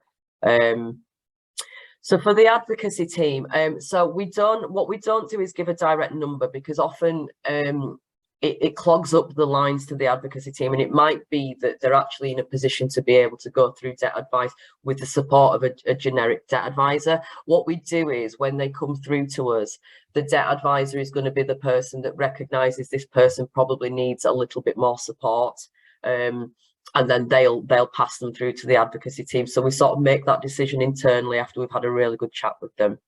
So for the advocacy team, what we don't do is give a direct number, because often it clogs up the lines to the advocacy team, and it might be that they're actually in a position to be able to go through debt advice with the support of a generic debt advisor. What we do is, when they come through to us, the debt advisor is going to be the person that recognises this person probably needs a little bit more support, and then they'll pass them through to the advocacy team. So we sort of make that decision internally after we've had a really good chat with them.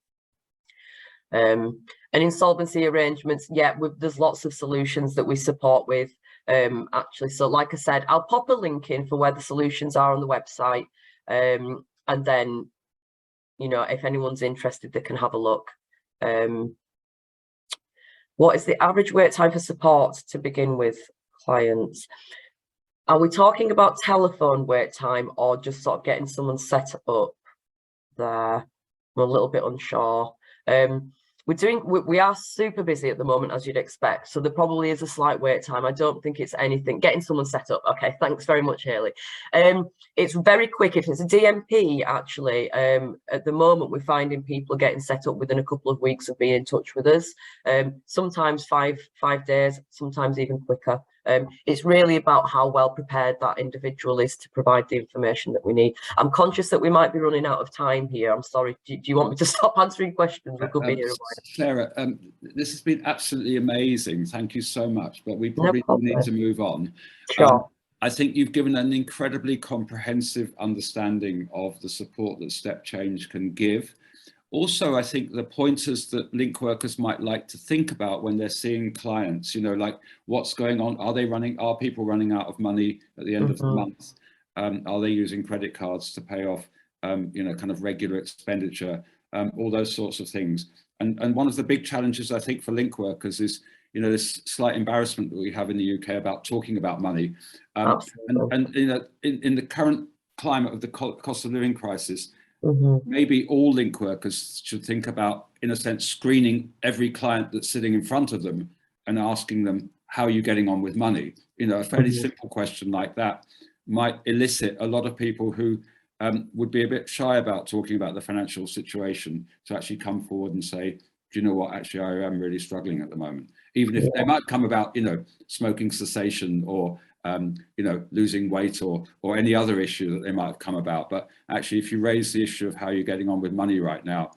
And insolvency arrangements, yeah, there's lots of solutions that we support with, actually. So like I said, I'll pop a link in for where the solutions are on the website, and then, you know, if anyone's interested, they can have a look. What is the average wait time for support to begin with clients? Are we talking about telephone wait time, or just sort of getting someone set up there? I'm a little bit unsure. We are super busy at the moment, as you'd expect, so there probably is a slight wait time. I don't think it's anything. Getting someone set up. Okay, thanks very much, Hayley. It's very quick. If it's a DMP, actually, at the moment we're finding people getting set up within a couple of weeks of being in touch with us. Sometimes five days, sometimes even quicker. It's really about how well prepared that individual is to provide the information that we need. I'm conscious that we might be running out of time here. I'm sorry. Do you want me to stop answering questions? We could be here a while. Sarah, this has been absolutely amazing. Thank you so much. But we probably need to move on. Sure. I think you've given an incredibly comprehensive understanding of the support that Step Change can give. Also, I think the pointers that link workers might like to think about when they're seeing clients, you know, like what's going on? Are people running out of money at the end of the month? Are they using credit cards to pay off, you know, kind of regular expenditure, all those sorts of things. And one of the big challenges, I think, for link workers is, you know, this slight embarrassment that we have in the UK about talking about money. And you know, in the current climate of the cost of living crisis, maybe all link workers should think about, in a sense, screening every client that's sitting in front of them and asking them, how are you getting on with money? You know, a fairly simple question like that might elicit a lot of people who would be a bit shy about talking about the financial situation to actually come forward and say, do you know what, actually, I am really struggling at the moment. Even if they might come about, you know, smoking cessation or you know, losing weight or any other issue that they might have come about. But actually, if you raise the issue of how you're getting on with money right now,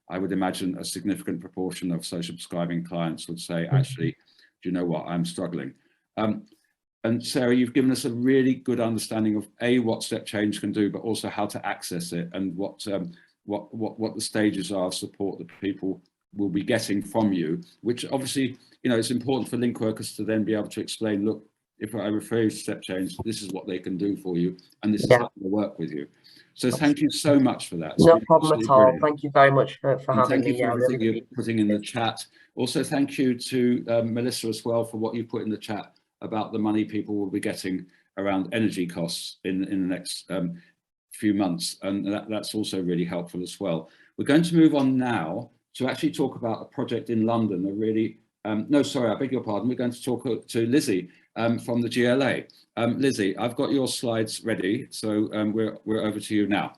I would imagine a significant proportion of social prescribing clients would say, actually, do you know what, I'm struggling. And Sarah, you've given us a really good understanding of what Step Change can do, but also how to access it and what the stages are of support that people will be getting from you, which obviously, you know, it's important for link workers to then be able to explain, look, if I refer you to Step Change, this is what they can do for you, and this is how they work with you. So thank you so much for that. No problem at all. Brilliant. Thank you very much for having me. Thank you for everything you're putting in the chat. Also, thank you to Melissa as well for what you put in the chat about the money people will be getting around energy costs in the next few months, and that's also really helpful as well. We're going to move on now to actually talk about a project in London, a really, no, sorry, I beg your pardon. We're going to talk to Lizzie from the GLA. Lizzie, I've got your slides ready, so we're over to you now.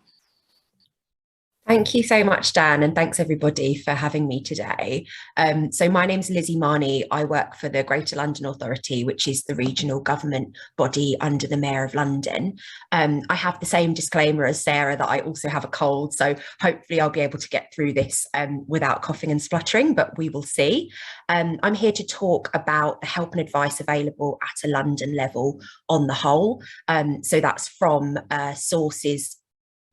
Thank you so much, Dan, and thanks everybody for having me today. So my name's Lizzie Marnie. I work for the Greater London Authority, which is the regional government body under the Mayor of London. I have the same disclaimer as Sarah that I also have a cold, so hopefully I'll be able to get through this without coughing and spluttering, but we will see. I'm here to talk about the help and advice available at a London level on the whole. So that's from sources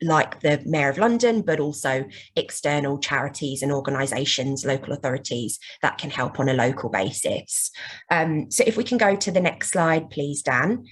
like the Mayor of London, but also external charities and organisations, local authorities that can help on a local basis. So if we can go to the next slide, please, Dan.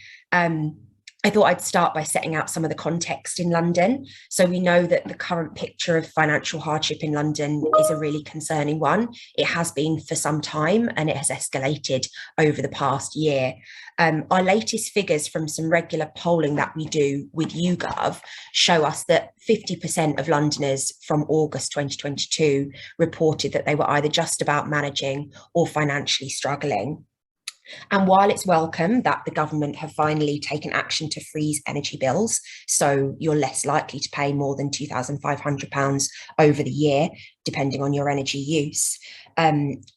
I thought I'd start by setting out some of the context in London. So we know that the current picture of financial hardship in London is a really concerning one. It has been for some time and it has escalated over the past year. Our latest figures from some regular polling that we do with YouGov show us that 50% of Londoners from August 2022 reported that they were either just about managing or financially struggling. And while it's welcome that the government have finally taken action to freeze energy bills, so you're less likely to pay more than £2,500 over the year, depending on your energy use,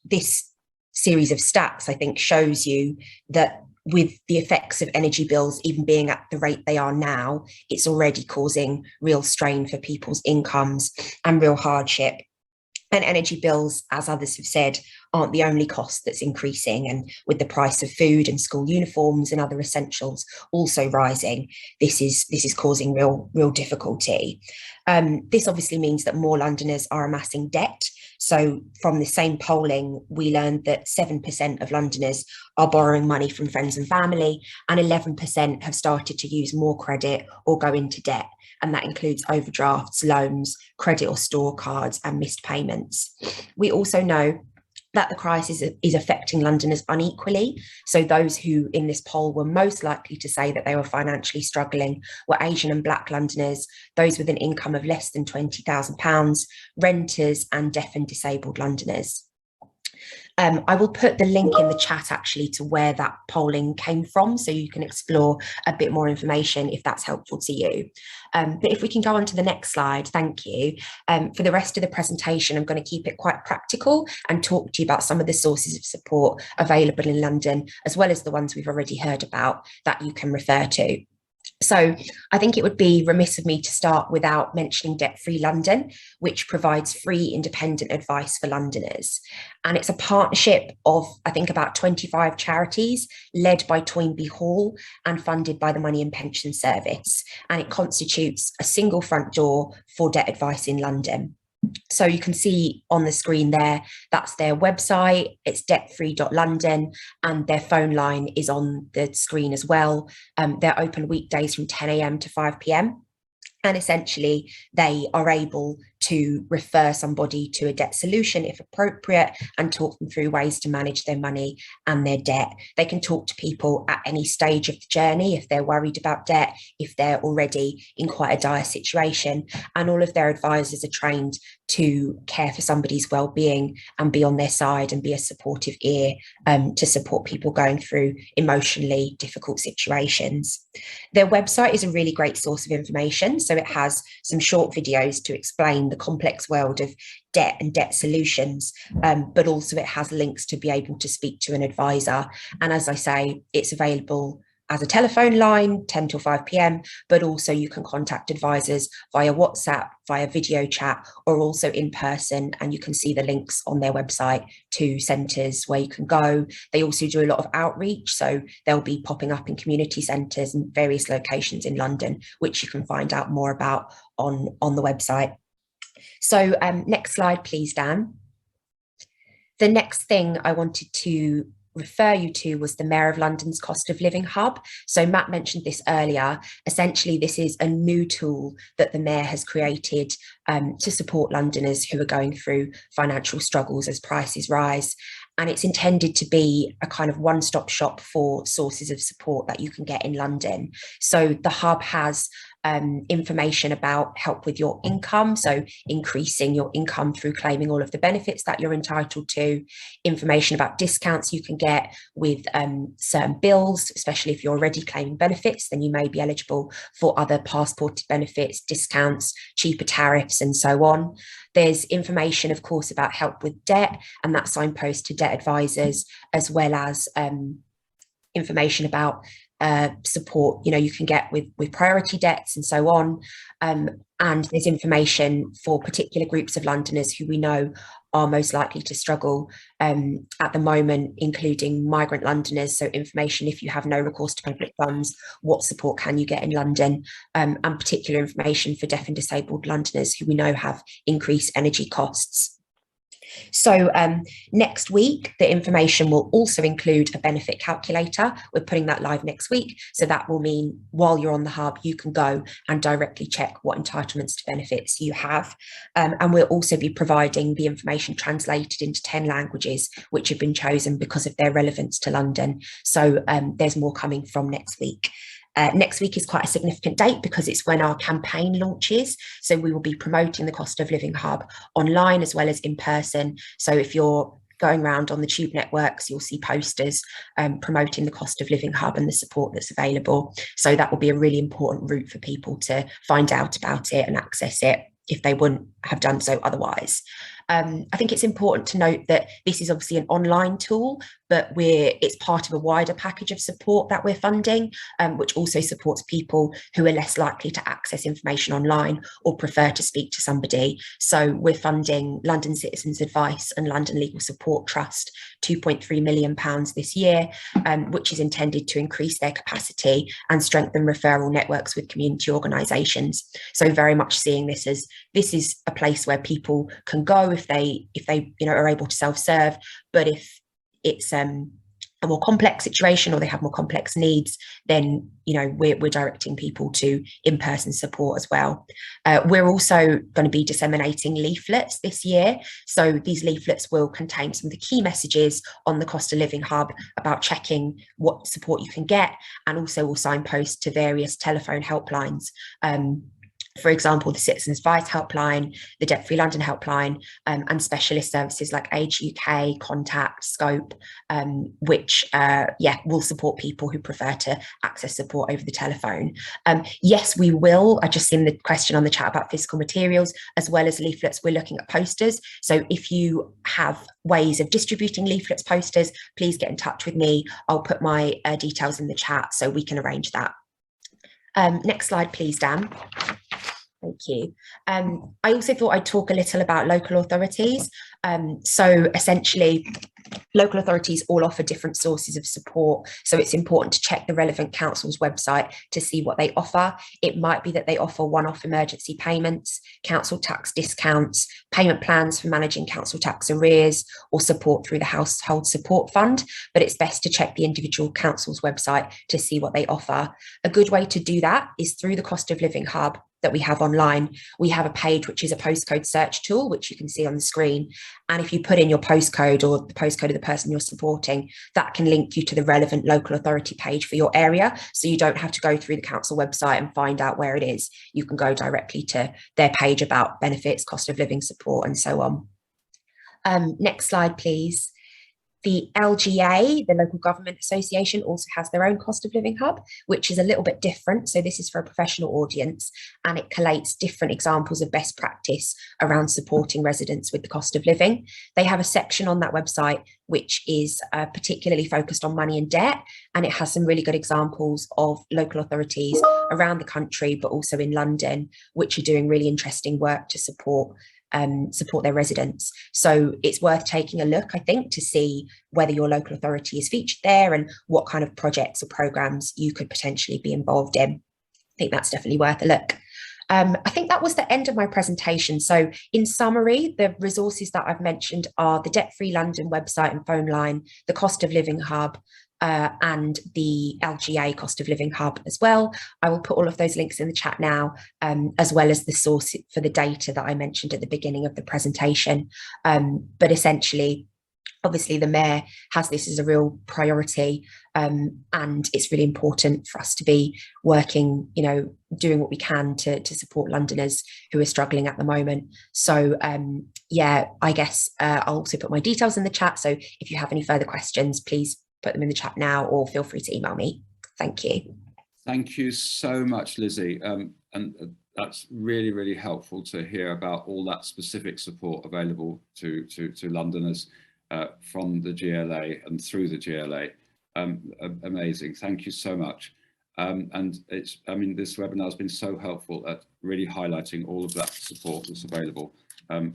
this series of stats, I think, shows you that with the effects of energy bills even being at the rate they are now, it's already causing real strain for people's incomes and real hardship. And energy bills, as others have said, aren't the only cost that's increasing. And with the price of food and school uniforms and other essentials also rising, this is causing real difficulty. This obviously means that more Londoners are amassing debt. So from the same polling, we learned that 7% of Londoners are borrowing money from friends and family, and 11% have started to use more credit or go into debt. And that includes overdrafts, loans, credit or store cards, and missed payments. We also know that the crisis is affecting Londoners unequally. So those who in this poll were most likely to say that they were financially struggling were Asian and Black Londoners, those with an income of less than £20,000, renters, and deaf and disabled Londoners. I will put the link in the chat actually to where that polling came from, so you can explore a bit more information if that's helpful to you. But if we can go on to the next slide, thank you. For the rest of the presentation, I'm going to keep it quite practical and talk to you about some of the sources of support available in London, as well as the ones we've already heard about that you can refer to. So I think it would be remiss of me to start without mentioning Debt Free London, which provides free independent advice for Londoners. And it's a partnership of, I think, about 25 charities led by Toynbee Hall and funded by the Money and Pension Service. And it constitutes a single front door for debt advice in London. So you can see on the screen there, that's their website, it's debtfree.london, and their phone line is on the screen as well. They're open weekdays from 10 a.m. to 5 p.m. And essentially, they are able to refer somebody to a debt solution if appropriate and talk them through ways to manage their money and their debt. They can talk to people at any stage of the journey if they're worried about debt, if they're already in quite a dire situation. And all of their advisors are trained to care for somebody's well-being and be on their side and be a supportive ear to support people going through emotionally difficult situations. Their website is a really great source of information. So it has some short videos to explain the complex world of debt and debt solutions, but also it has links to be able to speak to an advisor. And as I say, it's available as a telephone line, 10 till 5 p.m, but also you can contact advisors via WhatsApp, via video chat, or also in person. And you can see the links on their website to centres where you can go. They also do a lot of outreach. So they'll be popping up in community centres and various locations in London, which you can find out more about on the website. So next slide, please, Dan. The next thing I wanted to refer you to was the Mayor of London's Cost of Living Hub. So Matt mentioned this earlier. Essentially, this is a new tool that the Mayor has created to support Londoners who are going through financial struggles as prices rise. And it's intended to be a kind of one-stop shop for sources of support that you can get in London. So the hub has information about help with your income, so increasing your income through claiming all of the benefits that you're entitled to, information about discounts you can get with certain bills, especially if you're already claiming benefits, then you may be eligible for other passported benefits, discounts, cheaper tariffs, and so on. There's information, of course, about help with debt, and that's signpost to debt advisors, as well as information about support you can get with priority debts and so on. And there's information for particular groups of Londoners who we know are most likely to struggle at the moment, including migrant Londoners. So information, if you have no recourse to public funds, what support can you get in London, and particular information for deaf and disabled Londoners who we know have increased energy costs. So next week, the information will also include a benefit calculator. We're putting that live next week. So that will mean while you're on the hub, you can go and directly check what entitlements to benefits you have. And we'll also be providing the information translated into 10 languages, which have been chosen because of their relevance to London. So there's more coming from next week. Next week is quite a significant date because it's when our campaign launches. So we will be promoting the Cost of Living Hub online as well as in person. So if you're going around on the tube networks, you'll see posters promoting the Cost of Living Hub and the support that's available. So that will be a really important route for people to find out about it and access it if they wouldn't have done so otherwise. I think it's important to note that this is obviously an online tool, but it's part of a wider package of support that we're funding, which also supports people who are less likely to access information online or prefer to speak to somebody. So we're funding London Citizens Advice and London Legal Support Trust £2.3 million this year, which is intended to increase their capacity and strengthen referral networks with community organisations. So very much seeing this as this is a place where people can go if they are able to self-serve, but if it's a more complex situation or they have more complex needs, then we're directing people to in-person support as well. We're also going to be disseminating leaflets this year. So these leaflets will contain some of the key messages on the Cost of Living Hub about checking what support you can get, and also will signpost to various telephone helplines. For example, the Citizens Advice Helpline, the Debt Free London Helpline, and specialist services like Age UK, Contact, Scope, which will support people who prefer to access support over the telephone. Yes, we will. I just seen the question on the chat about physical materials, as well as leaflets. We're looking at posters. So if you have ways of distributing leaflets, posters, please get in touch with me. I'll put my details in the chat so we can arrange that. Next slide, please, Dan. Thank you. I also thought I'd talk a little about local authorities. So essentially, local authorities all offer different sources of support. So it's important to check the relevant council's website to see what they offer. It might be that they offer one-off emergency payments, council tax discounts, payment plans for managing council tax arrears, or support through the Household Support Fund. But it's best to check the individual council's website to see what they offer. A good way to do that is through the Cost of Living Hub that we have online. We have a page which is a postcode search tool, which you can see on the screen. And if you put in your postcode or the postcode of the person you're supporting, that can link you to the relevant local authority page for your area. So you don't have to go through the council website and find out where it is. You can go directly to their page about benefits, cost of living support, and so on. Next slide, please. The LGA, the Local Government Association, also has their own Cost of Living Hub, which is a little bit different. So this is for a professional audience, and it collates different examples of best practice around supporting residents with the cost of living. They have a section on that website which is particularly focused on money and debt, and it has some really good examples of local authorities around the country, but also in London, which are doing really interesting work to support their residents. So it's worth taking a look, I think, to see whether your local authority is featured there and what kind of projects or programs you could potentially be involved in. I think that's definitely worth a look. I think that was the end of my presentation. So in summary, the resources that I've mentioned are the Debt Free London website and phone line, the Cost of Living Hub, and the LGA Cost of Living Hub as well. I will put all of those links in the chat now, as well as the source for the data that I mentioned at the beginning of the presentation. But essentially, Obviously, the Mayor has this as a real priority, and it's really important for us to be working, doing what we can to support Londoners who are struggling at the moment. So, yeah, I guess I'll also put my details in the chat. So if you have any further questions, please put them in the chat now, or feel free to email me. Thank you. Thank you so much, Lizzie. And that's really, really helpful to hear about all that specific support available to Londoners from the GLA and through the GLA. Amazing. Thank you so much. And this webinar has been so helpful at really highlighting all of that support that's available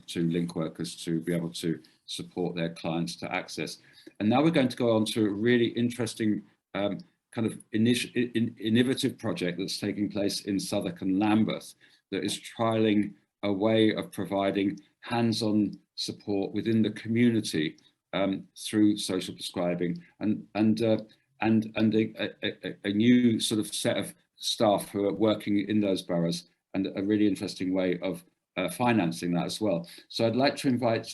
to link workers to be able to support their clients to access. And now we're going to go on to a really interesting kind of innovative project that's taking place in Southwark and Lambeth that is trialling a way of providing hands-on support within the community through social prescribing, and a new sort of set of staff who are working in those boroughs, and a really interesting way of financing that as well. So I'd like to invite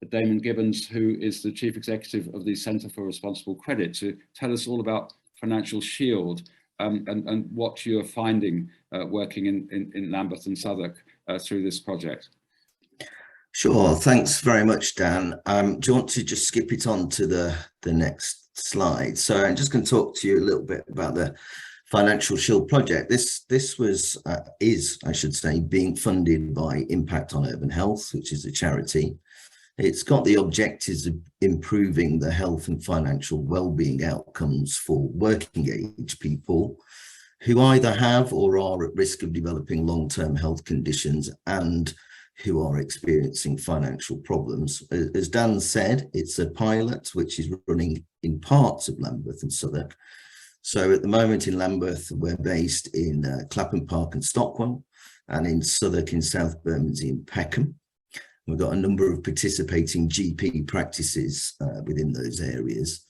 Damon Gibbons, who is the Chief Executive of the Centre for Responsible Credit, to tell us all about Financial Shield and what you're finding working in Lambeth and Southwark through this project. Sure, thanks very much, Dan. Do you want to just skip it on to the next slide? So I'm just going to talk to you a little bit about the Financial Shield project. This is, I should say, being funded by Impact on Urban Health, which is a charity. It's got the objectives of improving the health and financial well-being outcomes for working age people who either have or are at risk of developing long-term health conditions and who are experiencing financial problems. As Dan said, it's a pilot which is running in parts of Lambeth and Southwark. So at the moment in Lambeth, we're based in Clapham Park and Stockwell, and in Southwark in South Bermondsey and Peckham. We've got a number of participating GP practices within those areas,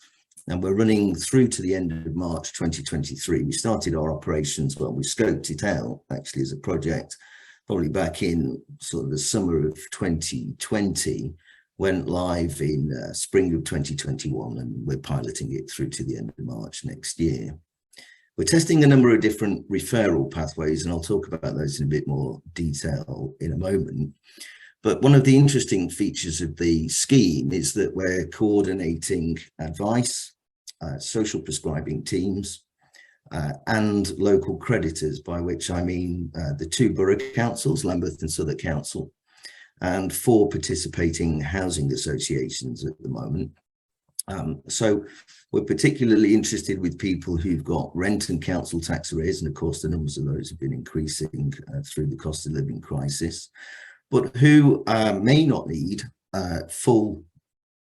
and we're running through to the end of March 2023. We started our operations, well, we scoped it out actually as a project probably back in sort of the summer of 2020, went live in spring of 2021, and we're piloting it through to the end of March next year. We're testing a number of different referral pathways, and I'll talk about those in a bit more detail in a moment. But one of the interesting features of the scheme is that we're coordinating advice, social prescribing teams, and local creditors, by which I mean the 2 borough councils, Lambeth and Southwark Council, and 4 participating housing associations at the moment. So we're particularly interested with people who've got rent and council tax arrears, and of course the numbers of those have been increasing through the cost of living crisis, but who may not need full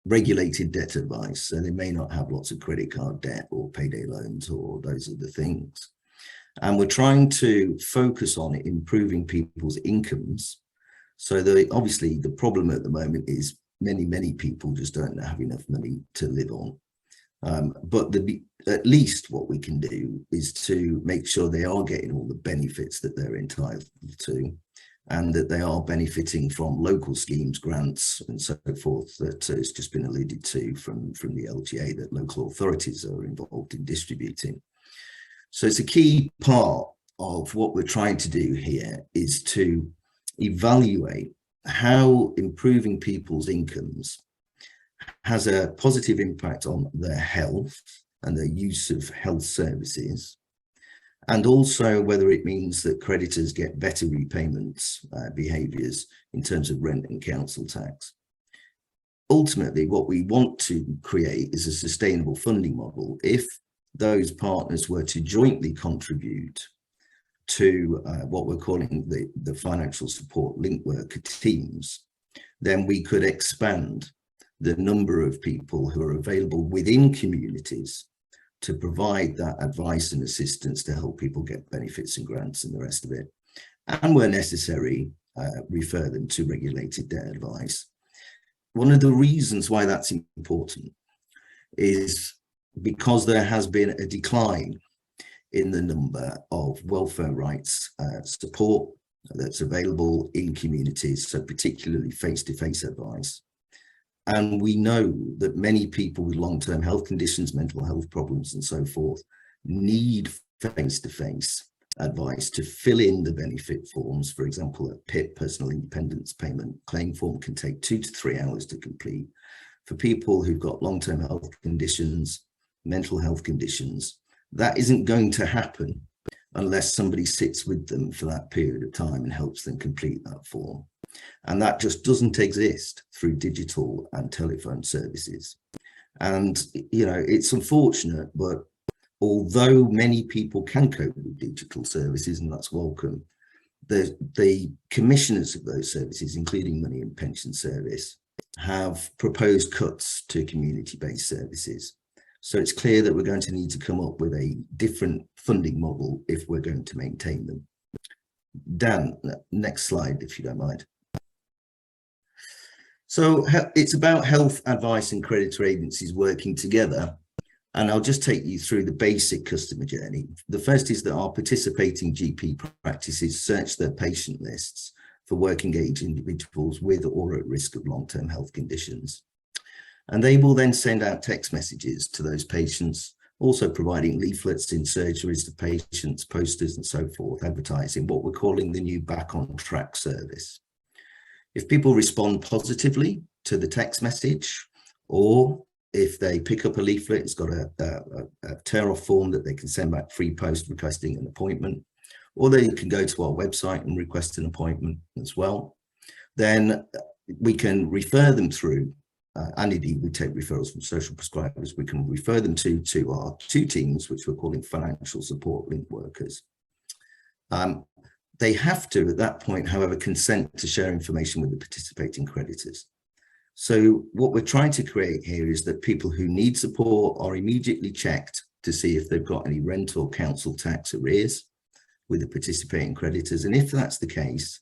regulated debt advice. So they may not have lots of credit card debt or payday loans or those other things. And we're trying to focus on improving people's incomes. So obviously the problem at the moment is many people just don't have enough money to live on. But at least what we can do is to make sure they are getting all the benefits that they're entitled to, and that they are benefiting from local schemes, grants and so forth that has just been alluded to from the LGA that local authorities are involved in distributing. So it's a key part of what we're trying to do here is to evaluate how improving people's incomes has a positive impact on their health and their use of health services, and also whether it means that creditors get better repayments behaviours in terms of rent and council tax. Ultimately, what we want to create is a sustainable funding model. If those partners were to jointly contribute to what we're calling the financial support link worker teams, then we could expand the number of people who are available within communities to provide that advice and assistance to help people get benefits and grants and the rest of it, and where necessary refer them to regulated debt advice. One of the reasons why that's important is because there has been a decline in the number of welfare rights support that's available in communities, so particularly face-to-face advice. And we know that many people with long-term health conditions, mental health problems and so forth need face-to-face advice to fill in the benefit forms. For example, a PIP, personal independence payment claim form, can take 2 to 3 hours to complete. For people who've got long-term health conditions, mental health conditions, that isn't going to happen unless somebody sits with them for that period of time and helps them complete that form. And that just doesn't exist through digital and telephone services. And, you know, it's unfortunate, but although many people can cope with digital services, and that's welcome, the commissioners of those services, including Money and Pension Service, have proposed cuts to community-based services. So it's clear that we're going to need to come up with a different funding model if we're going to maintain them. Dan, next slide, if you don't mind. So it's about health advice and creditor agencies working together. And I'll just take you through the basic customer journey. The first is that our participating GP practices search their patient lists for working age individuals with or at risk of long-term health conditions. And they will then send out text messages to those patients, also providing leaflets in surgeries to patients, posters and so forth, advertising what we're calling the new Back on Track service. If people respond positively to the text message, or if they pick up a leaflet, it's got a tear-off form that they can send back free post requesting an appointment, or they can go to our website and request an appointment as well, then we can refer them through, and indeed we take referrals from social prescribers, we can refer them to our 2 teams, which we're calling financial support link workers. They have to, at that point, however, consent to share information with the participating creditors. So what we're trying to create here is that people who need support are immediately checked to see if they've got any rent or council tax arrears with the participating creditors. And if that's the case,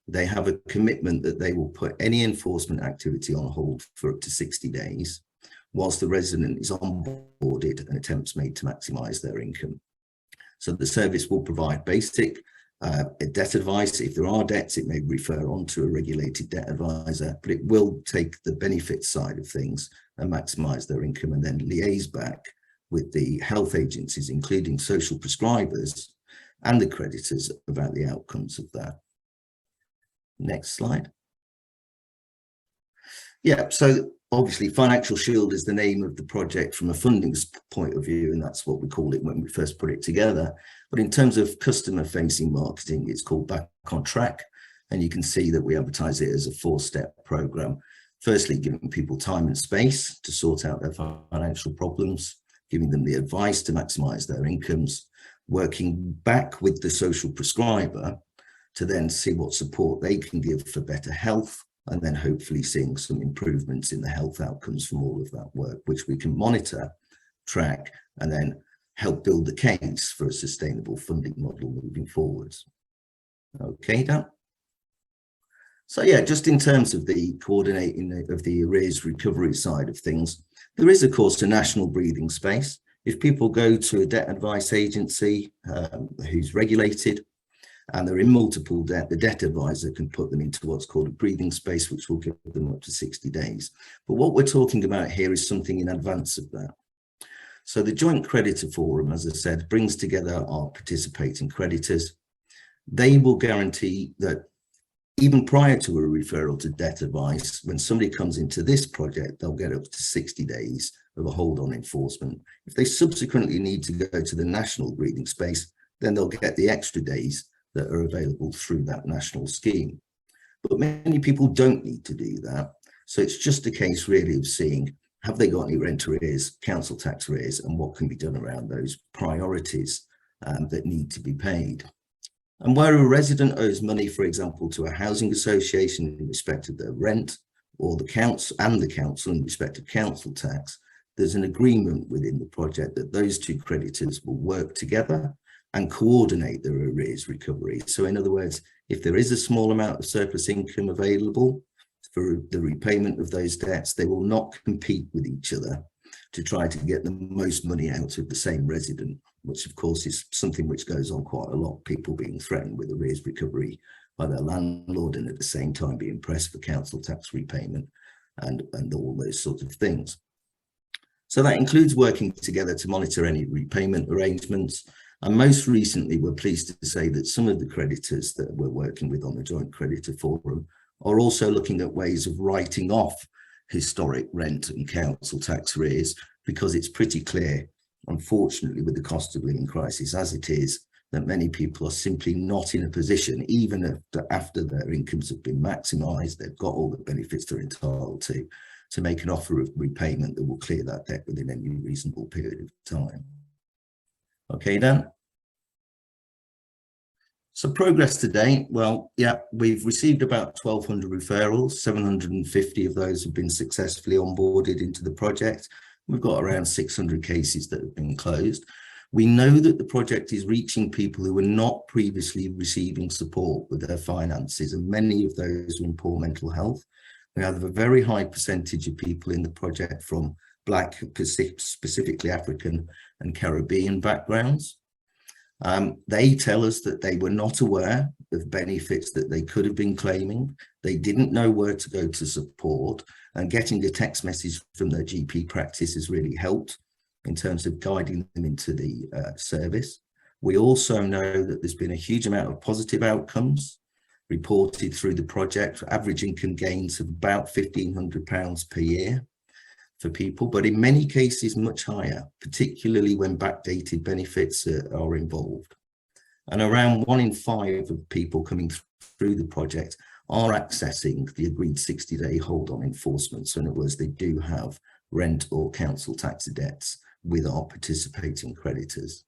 they have a commitment that they will put any enforcement activity on hold for up to 60 days, whilst the resident is onboarded and attempts made to maximise their income. So the service will provide basic debt advice. If there are debts, it may refer on to a regulated debt advisor, but it will take the benefit side of things and maximise their income, and then liaise back with the health agencies, including social prescribers and the creditors, about the outcomes of that. Next slide. Yeah, so obviously Financial Shield is the name of the project from a funding point of view, and that's what we called it when we first put it together. But in terms of customer facing marketing, it's called Back on Track. And you can see that we advertise it as a 4-step program. Firstly, giving people time and space to sort out their financial problems, giving them the advice to maximize their incomes, working back with the social prescriber to then see what support they can give for better health, and then hopefully seeing some improvements in the health outcomes from all of that work, which we can monitor, track, and then help build the case for a sustainable funding model moving forwards. Okay, Dan? So yeah, just in terms of the coordinating of the arrears recovery side of things, there is of course a national breathing space. If people go to a debt advice agency who's regulated and they're in multiple debt, the debt advisor can put them into what's called a breathing space, which will give them up to 60 days. But what we're talking about here is something in advance of that. So the Joint Creditor Forum, as I said, brings together our participating creditors. They will guarantee that even prior to a referral to debt advice, when somebody comes into this project, they'll get up to 60 days of a hold on enforcement. If they subsequently need to go to the national breathing space, then they'll get the extra days that are available through that national scheme. But many people don't need to do that. So it's just a case really of seeing, have they got any rent arrears, council tax arrears, and what can be done around those priorities that need to be paid. And where a resident owes money, for example, to a housing association in respect of their rent, or the council in respect of council tax, there's an agreement within the project that those 2 creditors will work together and coordinate their arrears recovery. So in other words, if there is a small amount of surplus income available for the repayment of those debts, they will not compete with each other to try to get the most money out of the same resident, which of course is something which goes on quite a lot, people being threatened with arrears recovery by their landlord and at the same time being pressed for council tax repayment. and all those sorts of things. So that includes working together to monitor any repayment arrangements. And most recently, we're pleased to say that some of the creditors that we're working with on the Joint Creditor Forum are also looking at ways of writing off historic rent and council tax arrears, because it's pretty clear, unfortunately, with the cost of living crisis as it is, that many people are simply not in a position, even after their incomes have been maximised, they've got all the benefits they're entitled to make an offer of repayment that will clear that debt within any reasonable period of time. Okay, Dan? So progress to date, well, yeah, we've received about 1,200 referrals, 750 of those have been successfully onboarded into the project. We've got around 600 cases that have been closed. We know that the project is reaching people who were not previously receiving support with their finances, and many of those are in poor mental health. We have a very high percentage of people in the project from Black, specifically African and Caribbean backgrounds. They tell us that they were not aware of benefits that they could have been claiming. They didn't know where to go to support, and getting a text message from their GP practice has really helped in terms of guiding them into the service. We also know that there's been a huge amount of positive outcomes reported through the project, average income gains of about £1,500 per year for people, but in many cases much higher, particularly when backdated benefits are involved. And around 1 in 5 of people coming through the project are accessing the agreed 60-day hold-on enforcement. So in other words, they do have rent or council tax debts with our participating creditors.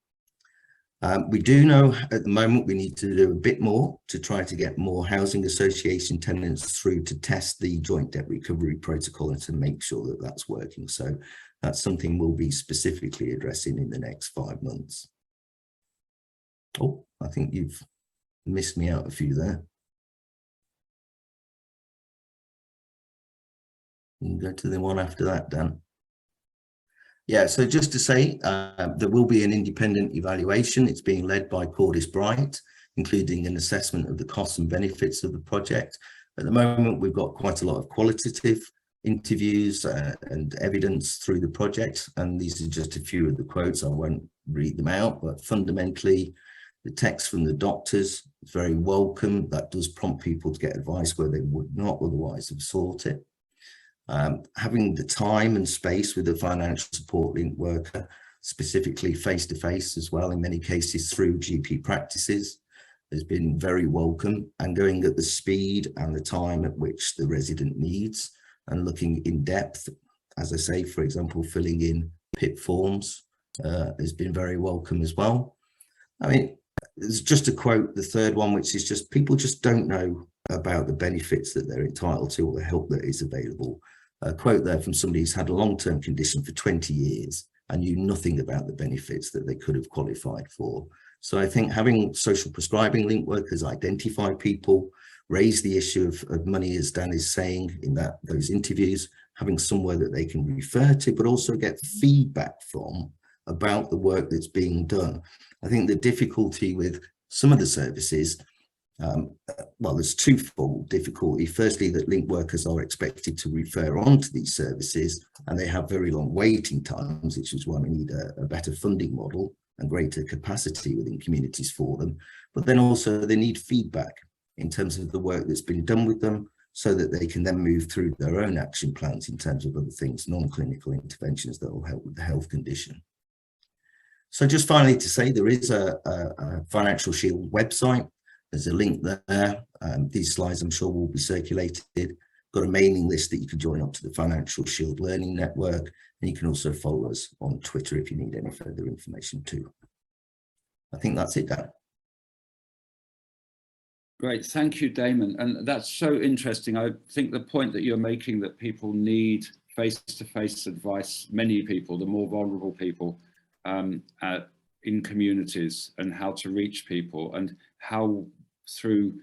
We do know at the moment we need to do a bit more to try to get more housing association tenants through to test the joint debt recovery protocol and to make sure that that's working. So that's something we'll be specifically addressing in the next 5 months. Oh, I think you've missed me out a few there. You can go to the one after that, Dan. Yeah, so just to say, there will be an independent evaluation. It's being led by Cordis Bright, including an assessment of the costs and benefits of the project. At the moment, we've got quite a lot of qualitative interviews and evidence through the project, and these are just a few of the quotes. I won't read them out, but fundamentally, the text from the doctors is very welcome. That does prompt people to get advice where they would not otherwise have sought it. Having the time and space with a financial support link worker, specifically face-to-face as well, in many cases through GP practices, has been very welcome, and going at the speed and the time at which the resident needs, and looking in depth, as I say, for example, filling in PIP forms has been very welcome as well. I mean, there's just a quote, the third one, which is just people just don't know about the benefits that they're entitled to or the help that is available. A quote there from somebody who's had a long-term condition for 20 years and knew nothing about the benefits that they could have qualified for. So I think having social prescribing link workers identify people, raise the issue of money, as Dan is saying in those interviews, having somewhere that they can refer to, but also get feedback from about the work that's being done. I think the difficulty with some of the services, well, there's twofold difficulty. Firstly, that link workers are expected to refer on to these services, and they have very long waiting times, which is why we need a better funding model and greater capacity within communities for them. But then also they need feedback in terms of the work that's been done with them, so that they can then move through their own action plans in terms of other things, non-clinical interventions that will help with the health condition. So just finally to say, there is a Financial Shield website. There's a link there. These slides I'm sure will be circulated. Got a mailing list that you can join up to the Financial Shield Learning Network, and you can also follow us on Twitter if you need any further information too. I think that's it, Dan. Great, thank you, Damon. And that's so interesting. I think the point that you're making, that people need face-to-face advice, many people, the more vulnerable people in communities, and how to reach people, and how through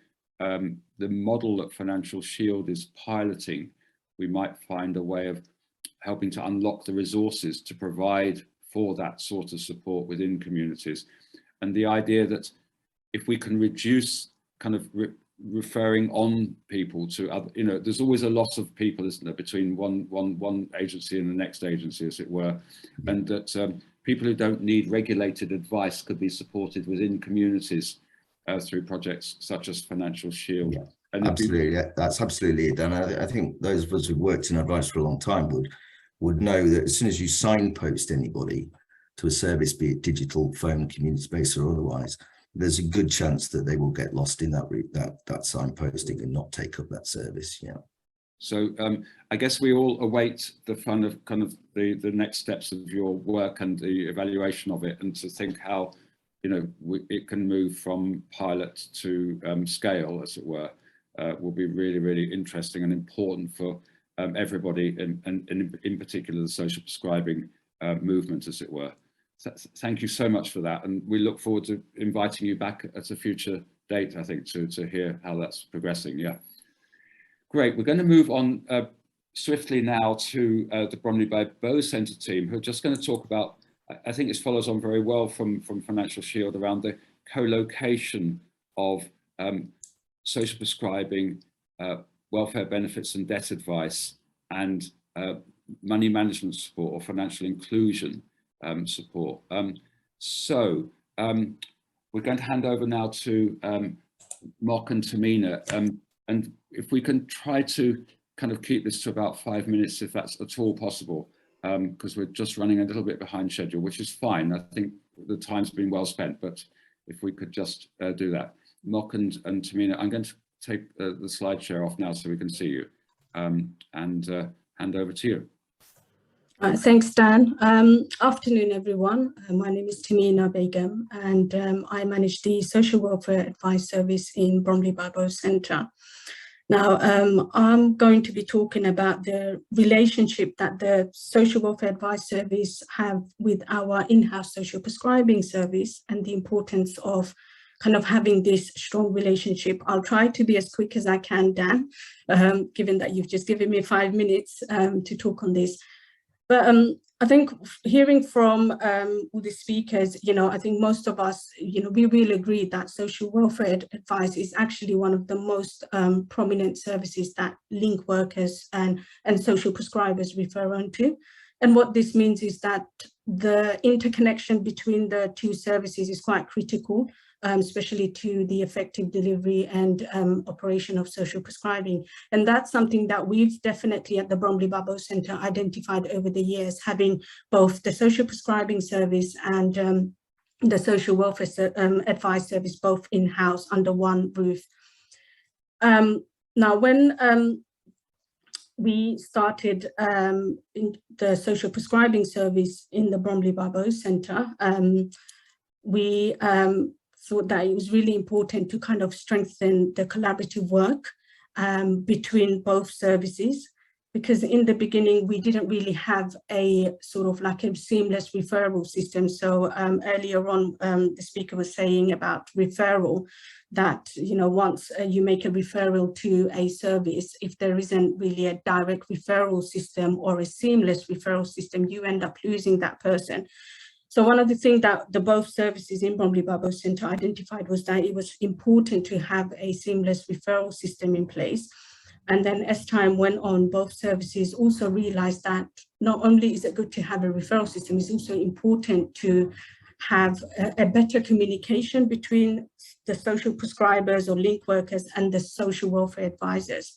the model that Financial Shield is piloting, we might find a way of helping to unlock the resources to provide for that sort of support within communities. And the idea that if we can reduce kind of referring on people to other, there's always a lot of people, isn't there, between one agency and the next agency, as it were, and that people who don't need regulated advice could be supported within communities through projects such as Financial Shield. Yeah, and absolutely, that's absolutely it. And I think those of us who've worked in advice for a long time would know that as soon as you signpost anybody to a service, be it digital, phone, community-based or otherwise, there's a good chance that they will get lost in that signposting and not take up that service. Yeah. So I guess we all await the kind of the next steps of your work and the evaluation of it, and to think how it can move from pilot to scale, as it were, will be really, really interesting and important for everybody, and in particular the social prescribing movement, as it were. Thank you so much for that, and we look forward to inviting you back at a future date, I think, to hear how that's progressing. Yeah, great. We're going to move on swiftly now to the Bromley by Bow Centre team, who are just going to talk about, I think this follows on very well from Financial Shield, around the co-location of social prescribing, welfare benefits and debt advice, and money management support or financial inclusion support. So we're going to hand over now to Mock and Tamina, and if we can try to kind of keep this to about 5 minutes, if that's at all possible, because we're just running a little bit behind schedule, which is fine. I think the time's been well spent, but if we could just do that. Mock and Tamina, I'm going to take the slide share off now so we can see you, and hand over to you. Thanks, Dan. Afternoon, everyone. My name is Tamina Begum, and I manage the Social Welfare Advice Service in Bromley by Bow Centre. Now, I'm going to be talking about the relationship that the Social Welfare Advice Service have with our in-house social prescribing service, and the importance of kind of having this strong relationship. I'll try to be as quick as I can, Dan, given that you've just given me 5 minutes to talk on this. But I think hearing from all the speakers, I think most of us, we will agree that social welfare advice is actually one of the most prominent services that link workers and social prescribers refer on to. And what this means is that the interconnection between the two services is quite critical, especially to the effective delivery and operation of social prescribing. And that's something that we've definitely at the Bromley by Bow Centre identified over the years, having both the social prescribing service and the social welfare advice service both in-house under one roof. Now, when we started in the social prescribing service in the Bromley by Bow Centre, we thought that it was really important to kind of strengthen the collaborative work between both services, because in the beginning we didn't really have a sort of like a seamless referral system. So earlier on, the speaker was saying about referral, that once you make a referral to a service, if there isn't really a direct referral system or a seamless referral system, you end up losing that person. So one of the things that the both services in Bromley by Bow Centre identified was that it was important to have a seamless referral system in place. And then as time went on, both services also realised that not only is it good to have a referral system, it's also important to have a better communication between the social prescribers or link workers and the social welfare advisors.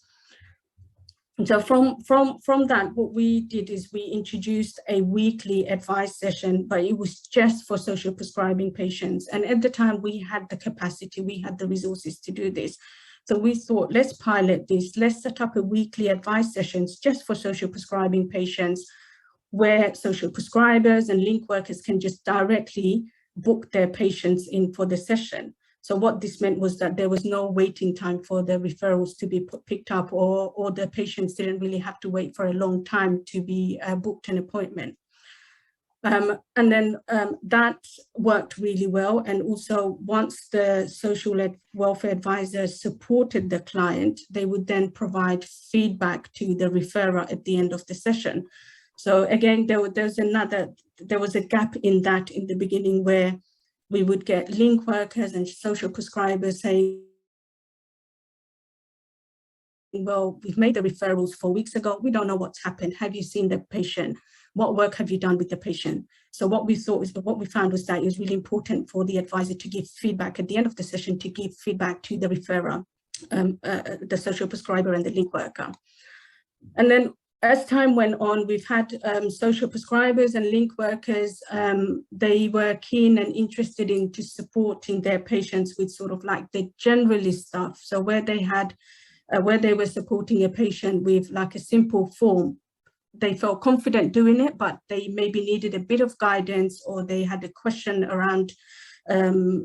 So from that, what we did is we introduced a weekly advice session, but it was just for social prescribing patients. And at the time we had the capacity, we had the resources to do this. So we thought, let's pilot this, let's set up a weekly advice sessions just for social prescribing patients, where social prescribers and link workers can just directly book their patients in for the session. So what this meant was that there was no waiting time for the referrals to be picked up, or the patients didn't really have to wait for a long time to be booked an appointment. And then that worked really well. And also once the social welfare advisor supported the client, they would then provide feedback to the referrer at the end of the session. So again, there was a gap in that in the beginning, where we would get link workers and social prescribers saying, well, we've made the referrals 4 weeks ago. We don't know what's happened. Have you seen the patient? What work have you done with the patient? So what we found was that it was really important for the advisor to give feedback at the end of the session, to give feedback to the referrer, the social prescriber and the link worker. And then as time went on, we've had social prescribers and link workers. They were keen and interested into supporting their patients with sort of like the generalist stuff. So where they were supporting a patient with like a simple form, they felt confident doing it, but they maybe needed a bit of guidance, or they had a question around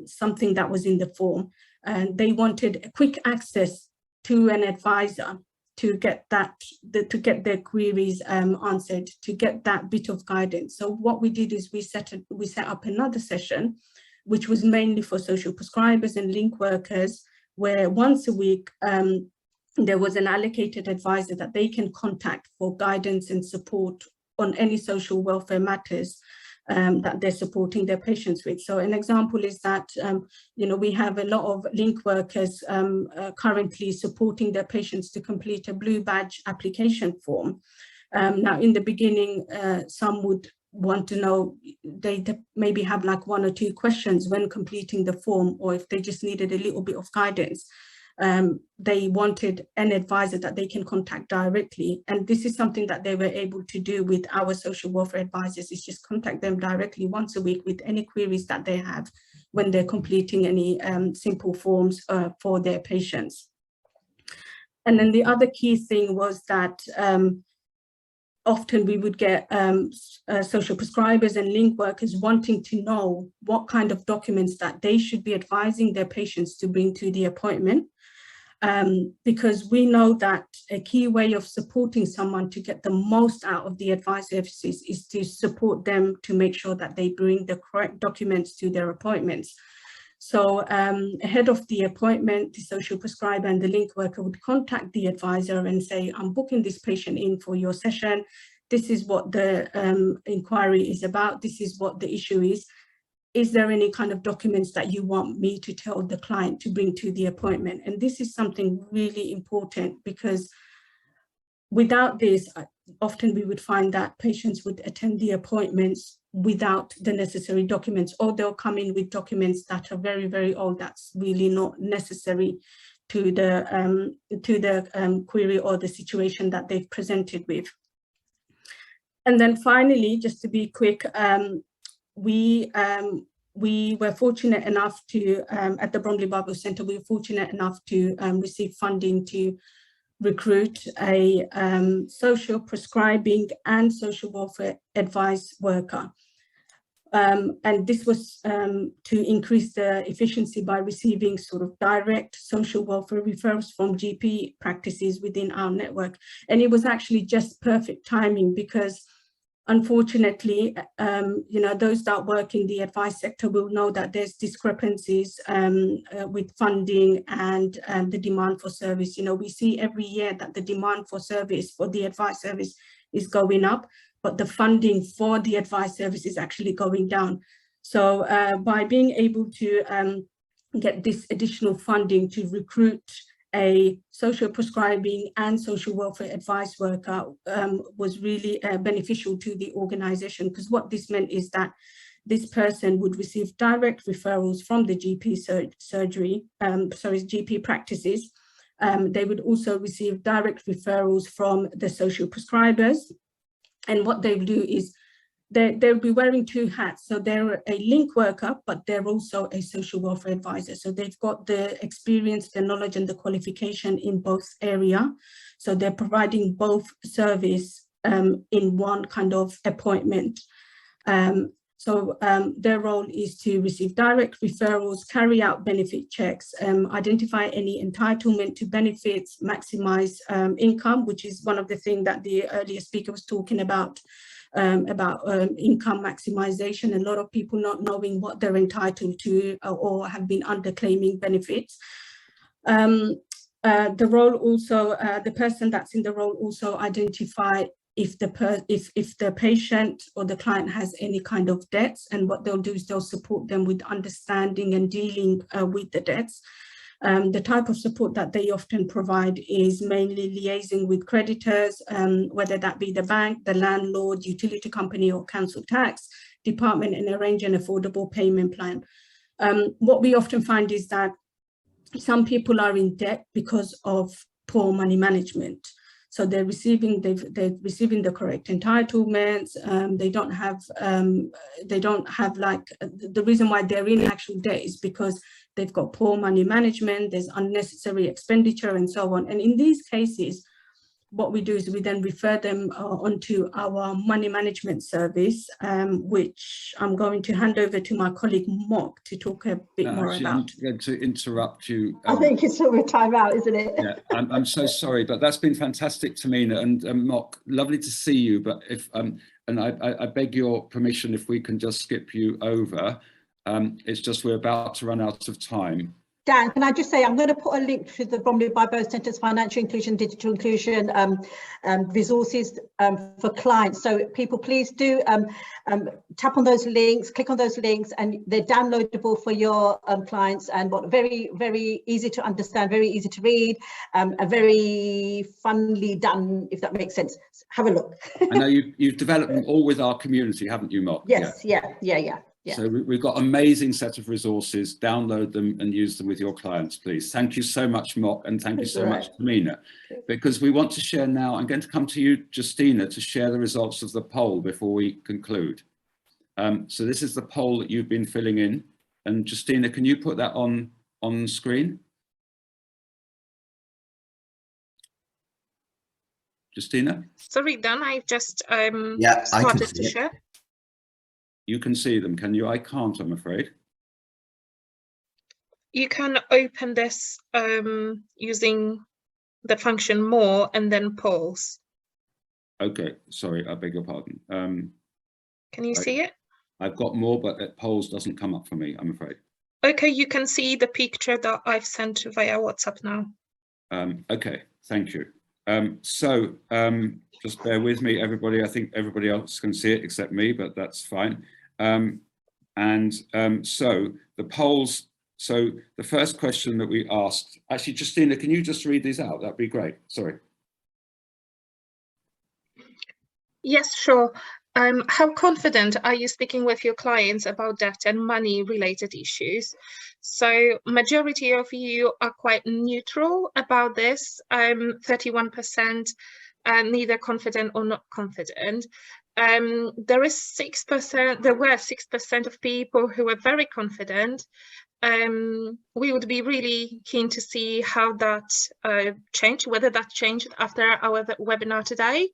something that was in the form, and they wanted a quick access to an advisor to get their queries answered, to get that bit of guidance. So what we did is we set up another session, which was mainly for social prescribers and link workers, where once a week there was an allocated advisor that they can contact for guidance and support on any social welfare matters that they're supporting their patients with. So an example is that, we have a lot of link workers currently supporting their patients to complete a blue badge application form. Now, in the beginning, some would want to know, they maybe have like 1 or 2 questions when completing the form, or if they just needed a little bit of guidance. They wanted an advisor that they can contact directly, and this is something that they were able to do with our social welfare advisors, is just contact them directly once a week with any queries that they have when they're completing any simple forms for their patients. And then the other key thing was that often we would get social prescribers and link workers wanting to know what kind of documents that they should be advising their patients to bring to the appointment. Because we know that a key way of supporting someone to get the most out of the advice services is to support them to make sure that they bring the correct documents to their appointments. So ahead of the appointment, the social prescriber and the link worker would contact the advisor and say, I'm booking this patient in for your session. This is what the inquiry is about. This is what the issue is. Is there any kind of documents that you want me to tell the client to bring to the appointment? And this is something really important, because without this, often we would find that patients would attend the appointments without the necessary documents, or they'll come in with documents that are very, very old. That's really not necessary to the query or the situation that they've presented with. And then finally, just to be quick, we were fortunate enough to, at the Bromley Bible Centre, we were fortunate enough to receive funding to recruit a social prescribing and social welfare advice worker. And this was to increase the efficiency by receiving sort of direct social welfare referrals from GP practices within our network. And it was actually just perfect timing, because unfortunately, those that work in the advice sector will know that there's discrepancies with funding and the demand for service. We see every year that the demand for service for the advice service is going up, but the funding for the advice service is actually going down. So by being able to get this additional funding to recruit a social prescribing and social welfare advice worker was really beneficial to the organization, because what this meant is that this person would receive direct referrals from the GP GP practices. They would also receive direct referrals from the social prescribers. And what they do is they'll be wearing 2 hats. So they're a link worker, but they're also a social welfare advisor. So they've got the experience, the knowledge and the qualification in both area. So they're providing both service in one kind of appointment. So their role is to receive direct referrals, carry out benefit checks, identify any entitlement to benefits, maximize income, which is one of the things that the earlier speaker was talking about income maximization. A lot of people not knowing what they're entitled to or have been underclaiming benefits. The role also, the person that's in the role also identify if the patient or the client has any kind of debts, and what they'll do is they'll support them with understanding and dealing with the debts. The type of support that they often provide is mainly liaising with creditors, whether that be the bank, the landlord, utility company, or council tax department, and arrange an affordable payment plan. What we often find is that some people are in debt because of poor money management. So they're receiving the correct entitlements. They don't have like, the reason why they're in actual debt is because they've got poor money management, there's unnecessary expenditure and so on. And in these cases, what we do is we then refer them onto our money management service, which I'm going to hand over to my colleague Mock to talk a bit more about. I'm going to interrupt you. I think it's sort of time out, isn't it? Yeah, I'm so sorry, but that's been fantastic, Tamina, and Mock, lovely to see you. But if and I beg your permission if we can just skip you over. It's just we're about to run out of time. Dan, can I just say, I'm going to put a link to the Bromley by Bow Centre's financial inclusion, digital inclusion resources for clients. So people, please do tap on those links, click on those links, and they're downloadable for your clients, and very, very easy to understand, very easy to read, and very funnily done, if that makes sense. Have a look. I know you've developed them all with our community, haven't you, Mock? Yes, yeah. So we've got an amazing set of resources. Download them and use them with your clients, please. Thank you so much, Mock, and thank you so much, Tamina. Because we want to share now, I'm going to come to you, Justina, to share the results of the poll before we conclude. So this is the poll that you've been filling in. And Justina, can you put that on screen? Justina? Sorry, Dan, I just yeah, started to share. You can see them, can you? I can't, I'm afraid. You can open this using the function more and then polls. Okay, sorry, I beg your pardon. Can you see it? I've got more, but polls doesn't come up for me, I'm afraid. Okay, you can see the picture that I've sent via WhatsApp now. Okay, thank you. Just bear with me, everybody. I think everybody else can see it except me, but that's fine. So the polls, so the first question that we asked, actually, Justina, can you just read these out? That'd be great. Sorry. Yes, sure. How confident are you speaking with your clients about debt and money related issues? So majority of you are quite neutral about this, 31%, neither confident or not confident. There were 6% of people who were very confident. We would be really keen to see how that changed, whether that changed after our webinar today.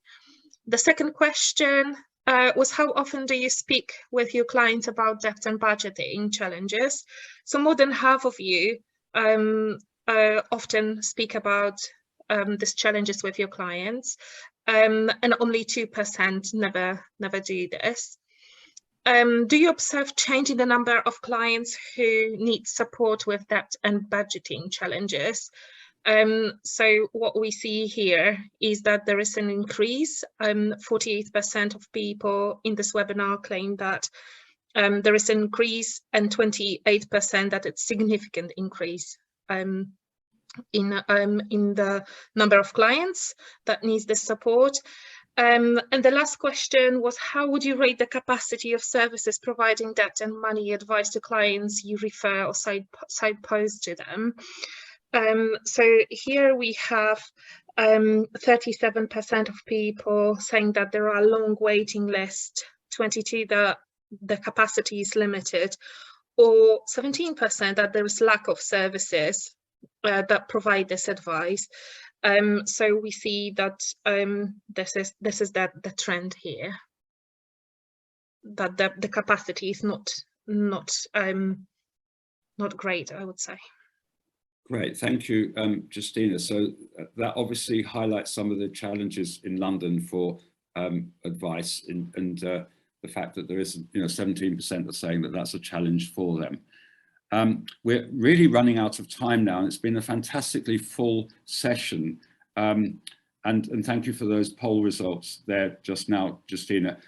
The second question was how often do you speak with your clients about debt and budgeting challenges? So more than half of you often speak about these challenges with your clients, and only 2% never do this. Do you observe change in the number of clients who need support with debt and budgeting challenges? So what we see here is that there is an increase. 48% of people in this webinar claim that there is an increase, and 28% that it's significant increase in the number of clients that needs this support. And the last question was, how would you rate the capacity of services providing debt and money advice to clients you refer or side post to them? So here we have 37% of people saying that there are long waiting lists, 22% that the capacity is limited, or 17% that there is lack of services that provide this advice. So we see that this is the trend here, that the capacity is not great, I would say. Great, thank you, Justina. So that obviously highlights some of the challenges in London for advice, and the fact that there is, 17% are saying that that's a challenge for them. We're really running out of time now, and it's been a fantastically full session. And thank you for those poll results there just now, Justina.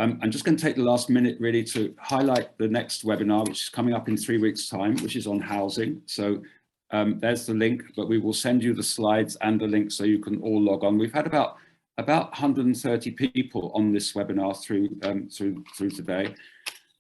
I'm just going to take the last minute really to highlight the next webinar, which is coming up in 3 weeks' time, which is on housing. So there's the link, but we will send you the slides and the link so you can all log on. We've had about 130 people on this webinar through today.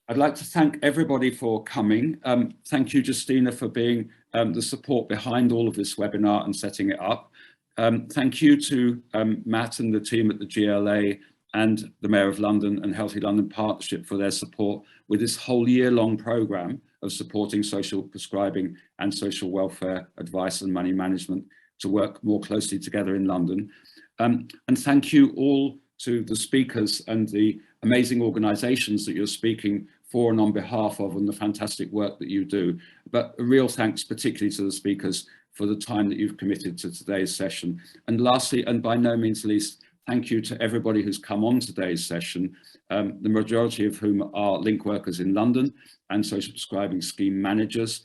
I'd like to thank everybody for coming. Thank you, Justina, for being the support behind all of this webinar and setting it up. Thank you to Matt and the team at the GLA and the Mayor of London and Healthy London Partnership for their support with this whole year-long programme of supporting social prescribing and social welfare advice and money management to work more closely together in London. And thank you all to the speakers and the amazing organisations that you're speaking for and on behalf of, and the fantastic work that you do. But a real thanks particularly to the speakers for the time that you've committed to today's session. And lastly, and by no means least, thank you to everybody who's come on today's session, the majority of whom are link workers in London and social prescribing scheme managers.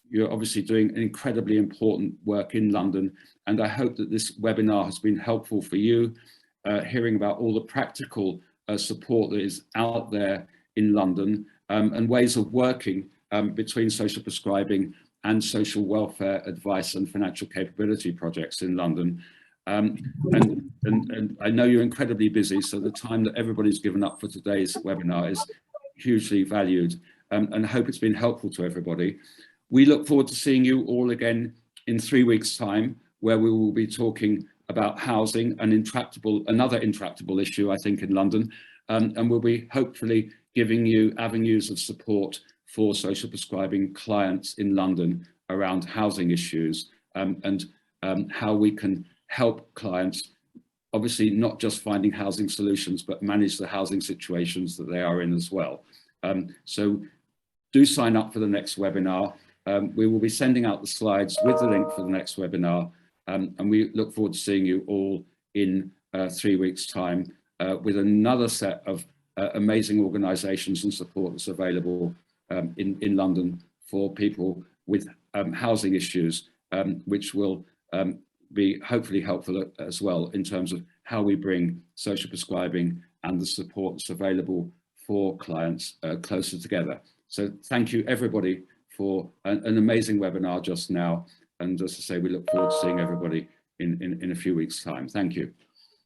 You're obviously doing an incredibly important work in London, and I hope that this webinar has been helpful for you, hearing about all the practical support that is out there in London and ways of working between social prescribing and social welfare advice and financial capability projects in London. And I know you're incredibly busy, so the time that everybody's given up for today's webinar is hugely valued, and I hope it's been helpful to everybody. We look forward to seeing you all again in 3 weeks' time, where we will be talking about housing, another intractable issue, I think, in London, and we'll be hopefully giving you avenues of support for social prescribing clients in London around housing issues, and how we can help clients, obviously not just finding housing solutions, but manage the housing situations that they are in as well. So do sign up for the next webinar. We will be sending out the slides with the link for the next webinar, and we look forward to seeing you all in 3 weeks' time with another set of amazing organisations and support that's available in London for people with housing issues, which will be hopefully helpful as well in terms of how we bring social prescribing and the support that's available for clients closer together. So thank you everybody for an amazing webinar just now, and as I say, we look forward to seeing everybody in a few weeks' time. Thank you.